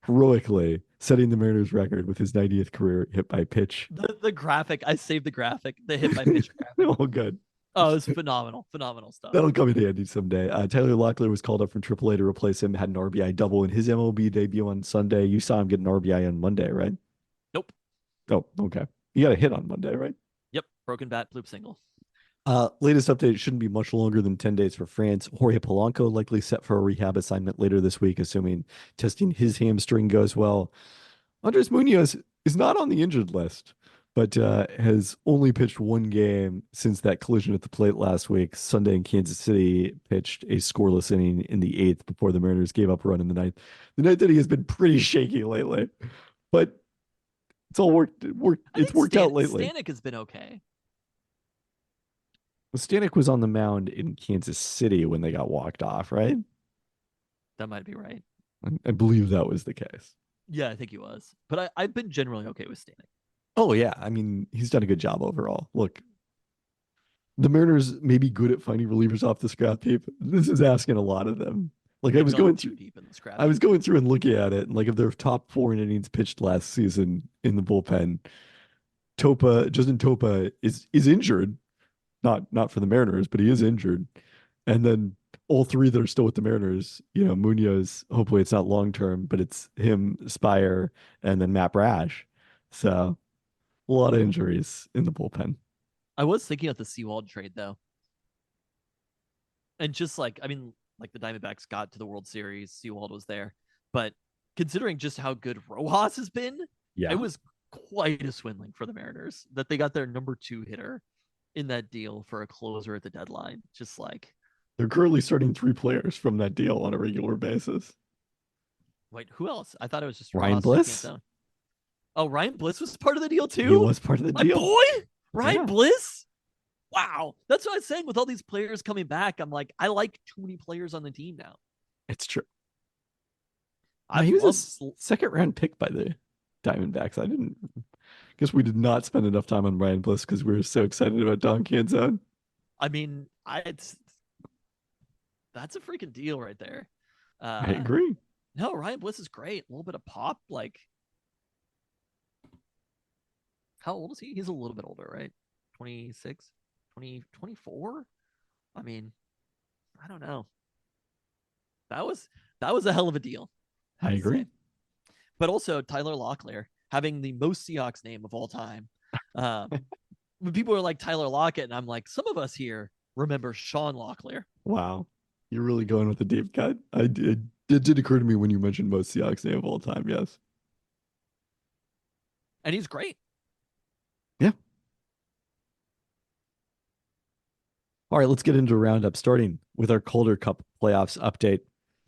heroically, setting the Mariners record with his 90th career hit by pitch. The graphic, I saved the graphic, the hit by pitch graphic. Oh, good. Oh, it's phenomenal stuff. That'll come in handy someday. Tyler Locklear was called up from AAA to replace him, had an RBI double in his MLB debut on Sunday. You saw him get an RBI on Monday, right? Nope. Oh, okay. You got a hit on Monday, right? Yep. Broken bat, bloop single. Latest update shouldn't be much longer than 10 days for France. Jorge Polanco likely set for a rehab assignment later this week, assuming testing his hamstring goes well. Andres Munoz is not on the injured list, but has only pitched one game since that collision at the plate last week. Sunday in Kansas City, pitched a scoreless inning in the 8th before the Mariners gave up a run in the 9th. The night that he has been pretty shaky lately, but it's all worked out lately. Stanek has been okay. Stanek was on the mound in Kansas City when they got walked off, right? That might be right. I believe that was the case. Yeah, I think he was. But I've been generally okay with Stanek. Oh, yeah. I mean, he's done a good job overall. Look, the Mariners may be good at finding relievers off the scrap heap. This is asking a lot of them. Like, I was going through deep in the scrap. I was going through and looking at it, and like of their top 4 innings pitched last season in the bullpen, Justin Topa is injured. Not for the Mariners, but he is injured. And then all 3 that are still with the Mariners, Munoz, hopefully it's not long term, but it's him, Spire, and then Matt Brash. So a lot of injuries in the bullpen. I was thinking of the Seawald trade though. And just like the Diamondbacks got to the World Series, Seawald was there. But considering just how good Rojas has been, it was quite a swindling for the Mariners that they got their number 2 hitter in that deal for a closer at the deadline. Just like they're currently starting 3 players from that deal on a regular basis. Wait, who else? I thought it was just Ryan Bliss. Oh, Ryan Bliss was part of the deal too. He was part of the deal. My boy, Ryan Bliss. Wow, that's what I was saying. With all these players coming back, I'm like, I like too many players on the team now. It's true. He was a second round pick by the Diamondbacks. Guess we did not spend enough time on Ryan Bliss because we were so excited about Don Canzone. I mean, that's a freaking deal right there. I agree. No, Ryan Bliss is great. A little bit of pop. Like, how old is he? He's a little bit older, right? 26, 20, 24? I mean, I don't know. That was a hell of a deal. I agree. But also Tyler Locklear having the most Seahawks name of all time. When people are like Tyler Lockett, and I'm like, some of us here remember Sean Locklear. Wow. You're really going with the deep cut. It did occur to me when you mentioned most Seahawks name of all time, yes. And he's great. Yeah. All right, let's get into a roundup, starting with our Calder Cup playoffs update.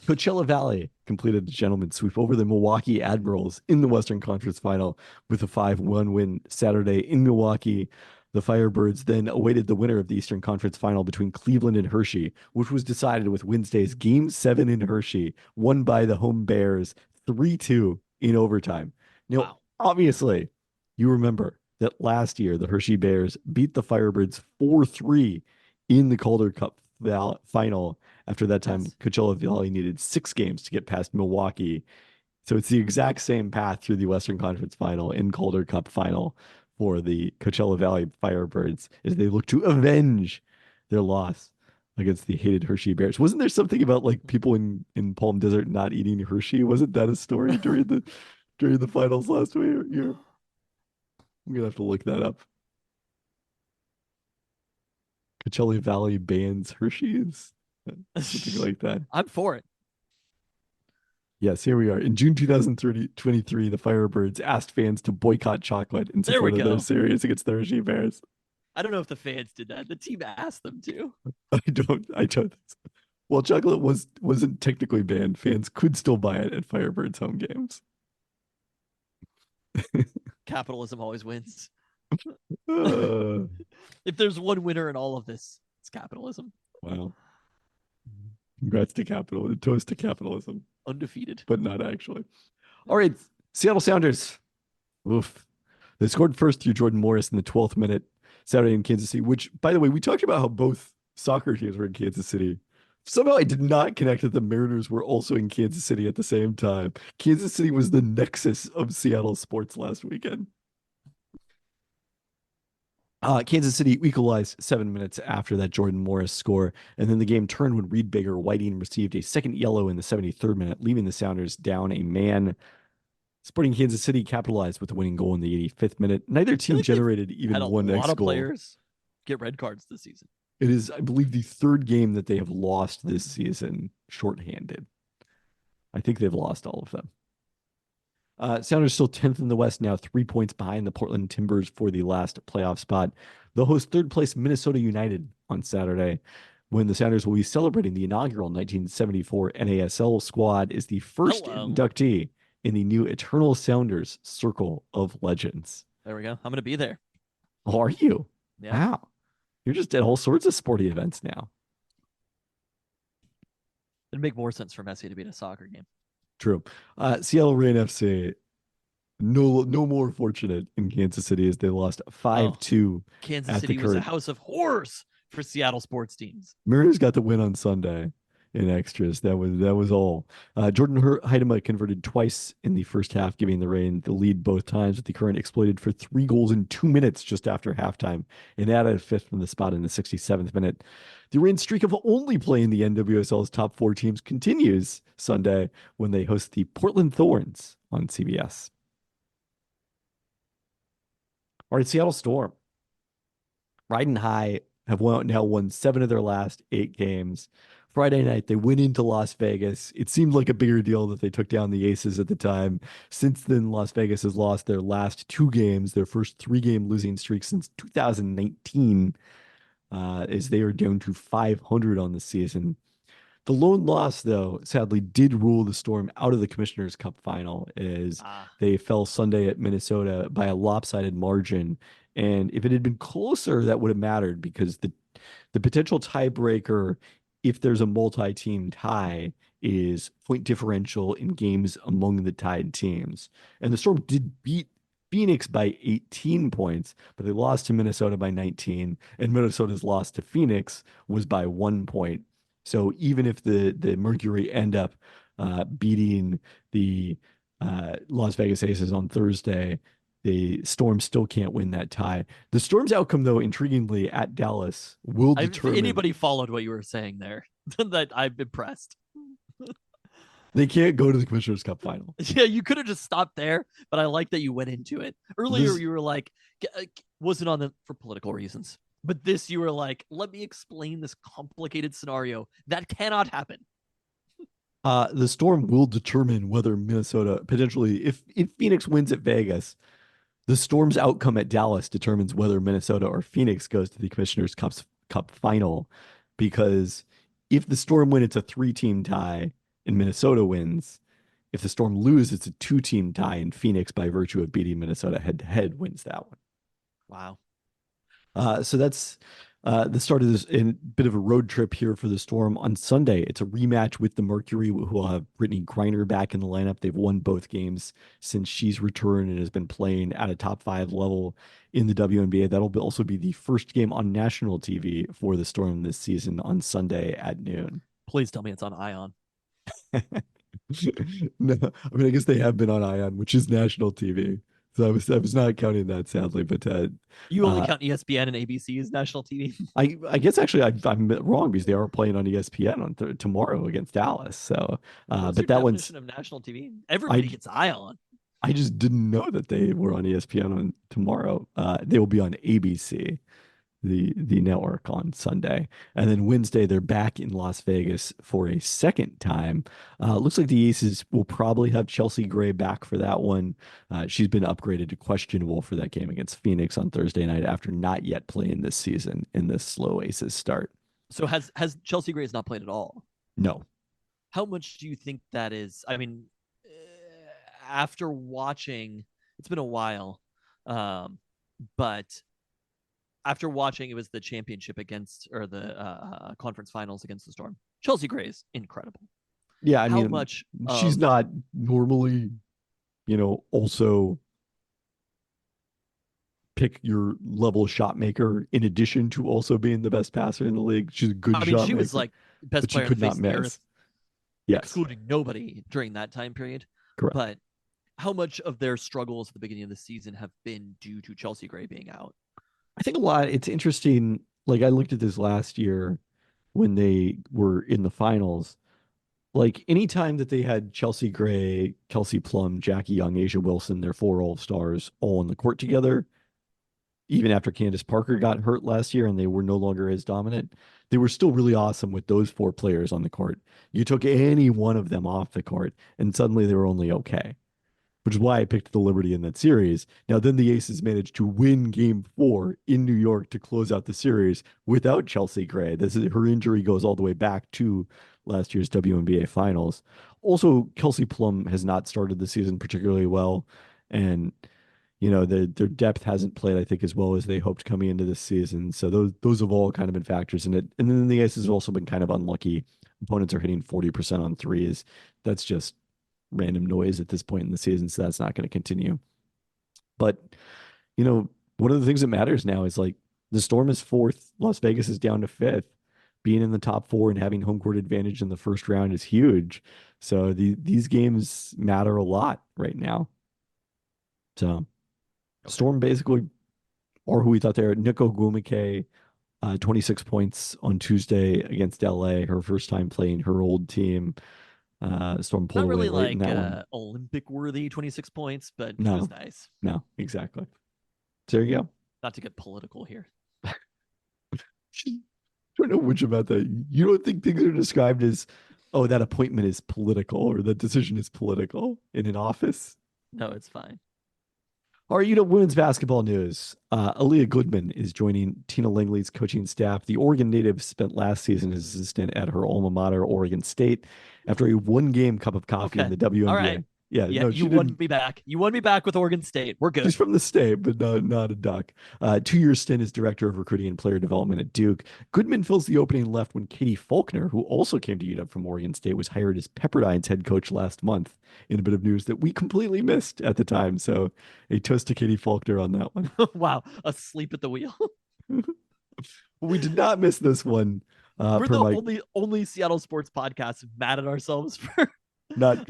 Coachella Valley completed a gentleman's sweep over the Milwaukee Admirals in the Western Conference Final with a 5-1 win Saturday in Milwaukee. The Firebirds then awaited the winner of the Eastern Conference Final between Cleveland and Hershey, which was decided with Wednesday's Game 7 in Hershey, won by the home Bears 3-2 in overtime. Now, obviously, you remember that last year the Hershey Bears beat the Firebirds 4-3 in the Calder Cup final. After that time, Coachella Valley needed 6 games to get past Milwaukee. So it's the exact same path through the Western Conference Final in Calder Cup final for the Coachella Valley Firebirds as they look to avenge their loss against the hated Hershey Bears. Wasn't there something about like people in Palm Desert not eating Hershey? Wasn't that a story during the finals last year? I'm gonna have to look that up. Coachella Valley bans Hershey's, something like that. I'm for it. Yes, here we are. In June 2023, the Firebirds asked fans to boycott chocolate in There we support of their go. series against the Hershey Bears. I don't know if the fans did that. The team asked them to. I don't. Well, chocolate wasn't technically banned. Fans could still buy it at Firebirds home games. Capitalism always wins. Uh, If there's one winner in all of this, it's capitalism. wow. Congrats to capitalism. Toast to capitalism, Undefeated. but not actually. All right, Seattle Sounders. Oof. They scored first through Jordan Morris in the 12th minute Saturday in Kansas City, which, by the way, we talked about how both soccer teams were in Kansas City. Somehow I did not connect that the Mariners were also in Kansas City at the same time. Kansas City was the nexus of Seattle sports last weekend. Kansas City equalized 7 minutes after that Jordan Morris score, and then the game turned when Reed Baker Whiting received a second yellow in the 73rd minute, leaving the Sounders down a man. Sporting Kansas City capitalized with the winning goal in the 85th minute. Neither team like they've generated even Had a one lot X of goal. players get red cards this season. It is, I believe, the third game that they have lost this season shorthanded. I think they've lost all of them. Sounders still 10th in the West now, 3 points behind the Portland Timbers for the last playoff spot. They'll host third place Minnesota United on Saturday, when the Sounders will be celebrating the inaugural 1974 NASL squad as the first inductee in the new Eternal Sounders Circle of Legends. There we go. I'm going to be there. Oh, are you? Yeah. Wow. You're just at all sorts of sporty events now. It'd make more sense for Messi to be at a soccer game. True. Seattle Reign FC, no more fortunate in Kansas City as they lost 5-2. Kansas City was a house of horrors for Seattle sports teams. Mariners got the win on Sunday in extras. That was all. Jordan Heidema converted twice in the first half, giving the Reign the lead both times, with the Current exploited for 3 goals in 2 minutes just after halftime, and added a fifth from the spot in the 67th minute. The Reign streak of only playing the NWSL's top 4 teams continues Sunday when they host the Portland Thorns on CBS. All right, Seattle Storm. Riding high, have now won 7 of their last 8 games. Friday night, they went into Las Vegas. It seemed like a bigger deal that they took down the Aces at the time. Since then, Las Vegas has lost their last 2 games, their first 3-game losing streak since 2019, as they are down to 500 on the season. The lone loss, though, sadly, did rule the Storm out of the Commissioner's Cup final as they fell Sunday at Minnesota by a lopsided margin. And if it had been closer, that would have mattered, because the potential tiebreaker, if there's a multi-team tie, is point differential in games among the tied teams. And the Storm did beat Phoenix by 18 points, but they lost to Minnesota by 19, and Minnesota's loss to Phoenix was by 1 point. So even if the Mercury end up beating the Las Vegas Aces on Thursday, the Storm still can't win that tie. The Storm's outcome, though, intriguingly, at Dallas will determine. If anybody followed what you were saying there, that I'm impressed. They can't go to the Commissioner's Cup final. Yeah, you could have just stopped there, but I like that you went into it. Earlier, you were like, wasn't on for political reasons. But this, you were like, let me explain this complicated scenario. That cannot happen. The Storm will determine whether Minnesota, potentially, if Phoenix wins at Vegas, the Storm's outcome at Dallas determines whether Minnesota or Phoenix goes to the Commissioner's Cup final. Because if the Storm win, it's a 3-team tie and Minnesota wins. If the Storm lose, it's a 2-team tie, and Phoenix, by virtue of beating Minnesota head-to-head, wins that one. Wow. So that's the start of this bit of a road trip here for the Storm. On Sunday, it's a rematch with the Mercury, who will have Brittany Griner back in the lineup. They've won both games since she's returned and has been playing at a top 5 level in the WNBA. That'll also be the first game on national TV for the Storm this season on Sunday at noon. Please tell me it's on Ion. No, I mean, I guess they have been on Ion, which is national TV. So I was not counting that, sadly, but you only count ESPN and ABC as national TV. I guess actually I'm wrong, because they are playing on ESPN on tomorrow against Dallas. So, but that one's of national TV. Everybody gets Ion. I just didn't know that they were on ESPN on tomorrow. They will be on ABC the network on Sunday. And then Wednesday, they're back in Las Vegas for a second time. Looks like the Aces will probably have Chelsea Gray back for that one. She's been upgraded to questionable for that game against Phoenix on Thursday night after not yet playing this season in this slow Aces start. So has Chelsea Grace not played at all? No. How much do you think that is? I mean, after watching, it's been a while, but after watching, it was the championship against, or the conference finals against the Storm. Chelsea Gray is incredible. Yeah, I How mean, much she's of- not normally, also pick your level shot maker in addition to also being the best passer in the league. She's a good I mean, shot she was maker, like best but she player on the could face not of the miss. earth, Yes, excluding nobody during that time period. correct. But how much of their struggles at the beginning of the season have been due to Chelsea Gray being out? I think a lot. It's interesting. Like I looked at this last year when they were in the finals. Like anytime that they had Chelsea Gray, Kelsey Plum, Jackie Young, Asia Wilson, their four all-stars all on the court together, even after Candace Parker got hurt last year and they were no longer as dominant, they were still really awesome with those four players on the court. You took any one of them off the court and suddenly they were only okay, which is why I picked the Liberty in that series. Now, then the Aces managed to win game 4 in New York to close out the series without Chelsea Gray. Her injury goes all the way back to last year's WNBA finals. Also, Kelsey Plum has not started the season particularly well. And their depth hasn't played, I think, as well as they hoped coming into this season. So those have all kind of been factors in it. And then the Aces have also been kind of unlucky. Opponents are hitting 40% on threes. That's just random noise at this point in the season, so that's not going to continue. But one of the things that matters now is like the Storm is 4th, Las Vegas is down to 5th. Being in the top 4 and having home court advantage in the first round is huge. So these games matter a lot right now. So Storm basically are who we thought they were. Nico Gumike, 26 points on Tuesday against LA, her first time playing her old team. Storm pulled Not away really late in like that one. Olympic worthy 26 points, but it No. was nice. No, exactly. So there you go. Not to get political here. I don't know which about that. You don't think things are described as, oh, that appointment is political or that decision is political in an office? No, it's fine. All right, women's basketball news. Aaliyah Goodman is joining Tina Langley's coaching staff. The Oregon native spent last season as assistant at her alma mater, Oregon State, after a one-game cup of coffee in the WNBA. All right. Yeah, no, you won me back. You won me back with Oregon State. We're good. She's from the state, but not a Duck. 2-year stint as director of recruiting and player development at Duke. Goodman fills the opening left when Katie Faulkner, who also came to UW from Oregon State, was hired as Pepperdine's head coach last month in a bit of news that we completely missed at the time. So a toast to Katie Faulkner on that one. Wow. Asleep at the wheel. We did not miss this one. We're the only Seattle sports podcast mad at ourselves for not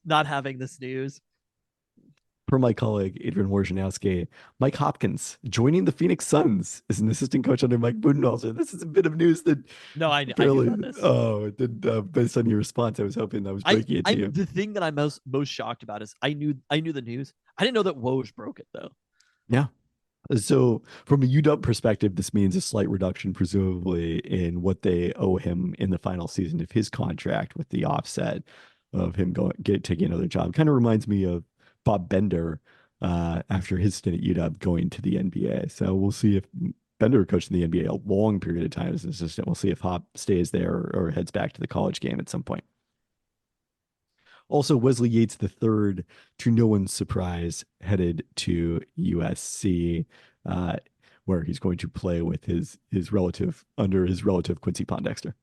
not having this news. Per my colleague Adrian Wojnarowski, Mike Hopkins joining the Phoenix Suns as an assistant coach under Mike Budenholzer. This is a bit of news that I knew about this. Oh, based on your response, I was hoping that was breaking it to you. The thing that I'm most shocked about is I knew the news. I didn't know that Woj broke it though. Yeah. So from a UW perspective, this means a slight reduction, presumably, in what they owe him in the final season of his contract, with the offset of him taking another job. Kind of reminds me of Bob Bender after his stint at UW going to the NBA. So we'll see if Bender coached in the NBA a long period of time as an assistant. We'll see if Hop stays there or heads back to the college game at some point. Also, Wesley Yates III, to no one's surprise, headed to USC, where he's going to play with his relative Quincy Pondexter. It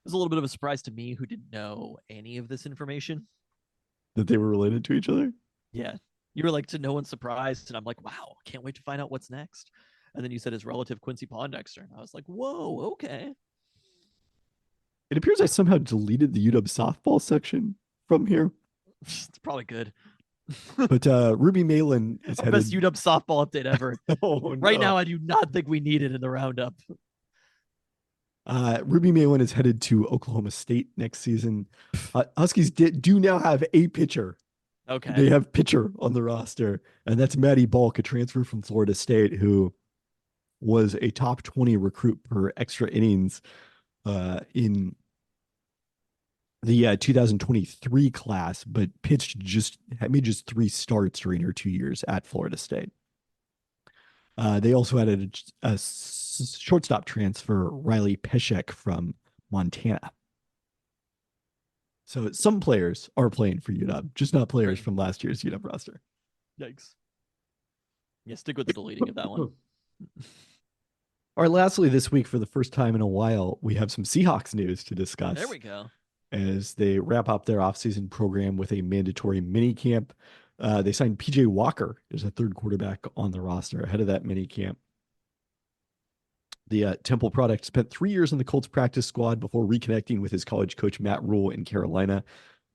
was a little bit of a surprise to me, who didn't know any of this information. That they were related to each other? Yeah. You were like, to no one's surprise, and I'm like, wow, can't wait to find out what's next. And then you said his relative Quincy Pondexter, and I was like, whoa, okay. It appears I somehow deleted the UW softball section from here. It's probably good. But Ruby Malin is headed... Best UW softball update ever. Oh, right no. now, I do not think we need it in the roundup. Ruby Malin is headed to Oklahoma State next season. Huskies do now have a pitcher Okay. They have pitcher on the roster, and that's Matty Balk, a transfer from Florida State who was a top 20 recruit per extra innings in the 2023 class, but made just 3 starts during her 2 years at Florida State. They also added a shortstop transfer, Riley Peshek from Montana. So some players are playing for UW, just not players Right. from last year's UW roster. Yikes. Yeah, stick with the deleting of that one. All right, lastly, this week, for the first time in a while, we have some Seahawks news to discuss. There we go. As they wrap up their offseason program with a mandatory mini camp. They signed PJ Walker as a third quarterback on the roster ahead of that mini camp. The Temple product spent 3 years in the Colts practice squad before reconnecting with his college coach, Matt Rule, in Carolina.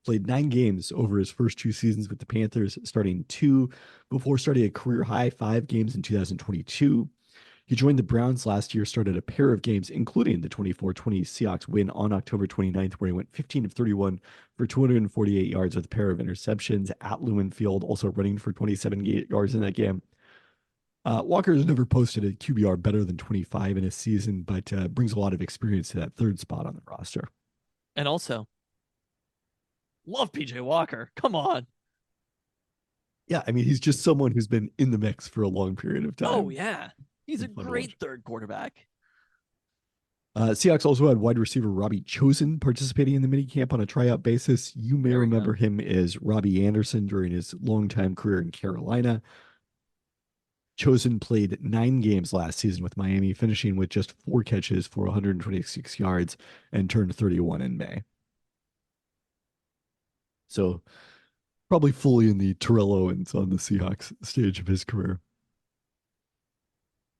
Played 9 games over his first 2 seasons with the Panthers, starting 2 before starting a career high 5 games in 2022. He joined the Browns last year, started a pair of games, including the 24-20 Seahawks win on October 29th, where he went 15 of 31 for 248 yards with a pair of interceptions at Lumen Field, also running for 27 yards in that game. Walker has never posted a QBR better than 25 in a season, but brings a lot of experience to that third spot on the roster. And also, love PJ Walker. Come on. Yeah, I mean, he's just someone who's been in the mix for a long period of time. Oh, yeah. He's a Fun to great watch. third quarterback. Seahawks also had wide receiver Robbie Chosen participating in the minicamp on a tryout basis. You may There we remember go. him as Robbie Anderson during his longtime career in Carolina. Chosen played 9 games last season with Miami, finishing with just 4 catches for 126 yards and turned 31 in May. So probably fully in the Terrell Owens on the Seahawks stage of his career.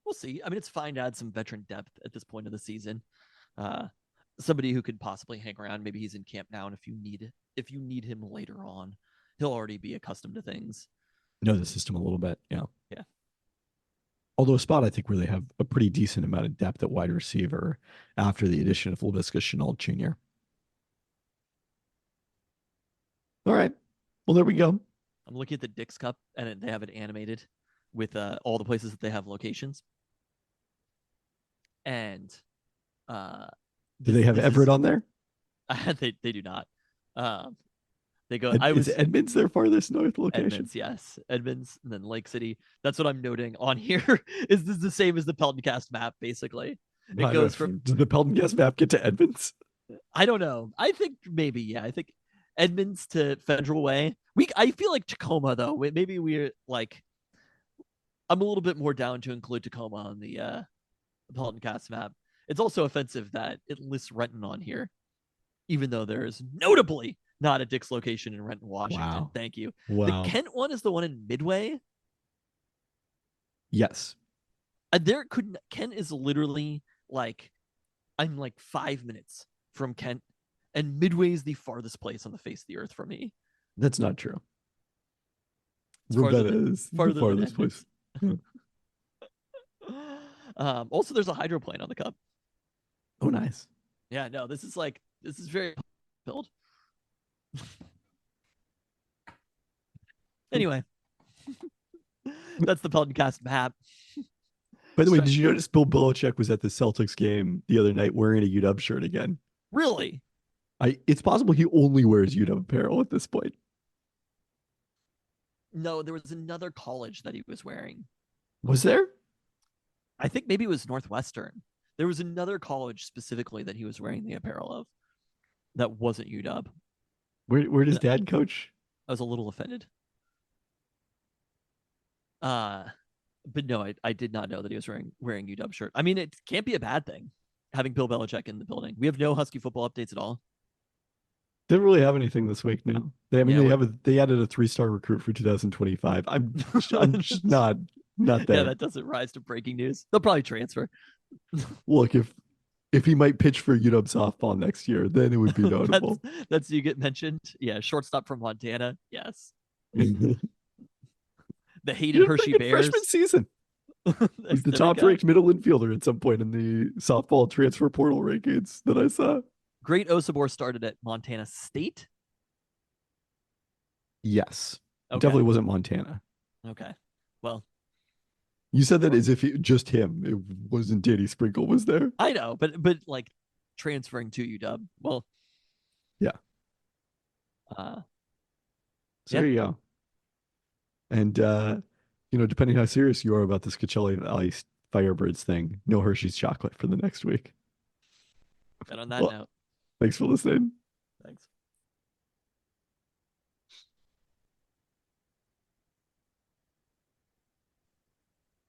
We'll see. I mean, it's fine to add some veteran depth at this point of the season. Somebody who could possibly hang around. Maybe he's in camp now, and if you need him later on, he'll already be accustomed to things. Know the system a little bit, yeah. Yeah. Although a spot I think where they have a pretty decent amount of depth at wide receiver after the addition of Laviska Shenault Jr. All right. Well, there we go. I'm looking at the Dix Cup, and they have it animated with all the places that they have locations. And Do they have Everett on there? They do not. They go. Is Edmonds their farthest north location? Edmonds, yes, Edmonds, and then Lake City. That's what I'm noting on here. Is this the same as the Peltoncast map? Basically, it goes from. Does the Peltoncast map get to Edmonds? I don't know. I think maybe, yeah. I think Edmonds to Federal Way. I feel like Tacoma though. Maybe we're like. I'm a little bit more down to include Tacoma on the Peltoncast map. It's also offensive that it lists Renton on here, even though there is notably not a Dix location in Renton, Washington. Wow. Thank you. Wow. The Kent one is the one in Midway. Yes. Kent is literally like, I'm like 5 minutes from Kent, and Midway is the farthest place on the face of the earth from me. That's not true. It's farther Ravenna is the farther than farthest place. Also, there's a hydroplane on the cup. Oh, nice. Yeah, no, this is very build. Anyway, that's the Peltoncast map. By the way, did you notice Bill Belichick was at the Celtics game the other night wearing a UW shirt again? Really? It's possible he only wears UW apparel at this point. No, there was another college that he was wearing. Was there? I think maybe it was Northwestern. There was another college specifically that he was wearing the apparel of that wasn't UW. Where does Dad coach? I was a little offended. But no, I did not know that he was wearing UW shirt. I mean, it can't be a bad thing having Bill Belichick in the building. We have no Husky football updates at all. Didn't really have anything this week. No, they added a 3-star recruit for 2025. I'm just not there. Yeah, that doesn't rise to breaking news. They'll probably transfer. Look, if he might pitch for UW softball next year, then it would be notable. that's you get mentioned. Yeah, shortstop from Montana. Yes. The hated Hershey Bears. Freshman season. He's the top-ranked middle infielder at some point in the softball transfer portal rankings that I saw. Great Osibor started at Montana State. Yes. It Okay. definitely wasn't Montana. Okay. Well, You said that as if just him. It wasn't Danny Sprinkle was there. I know, but like transferring to UW. Well, Yeah. uh, So Yeah. there you go. And depending how serious you are about this Coachella Ice Firebirds thing, no Hershey's chocolate for the next week. and on that Well, note, thanks for listening. thanks.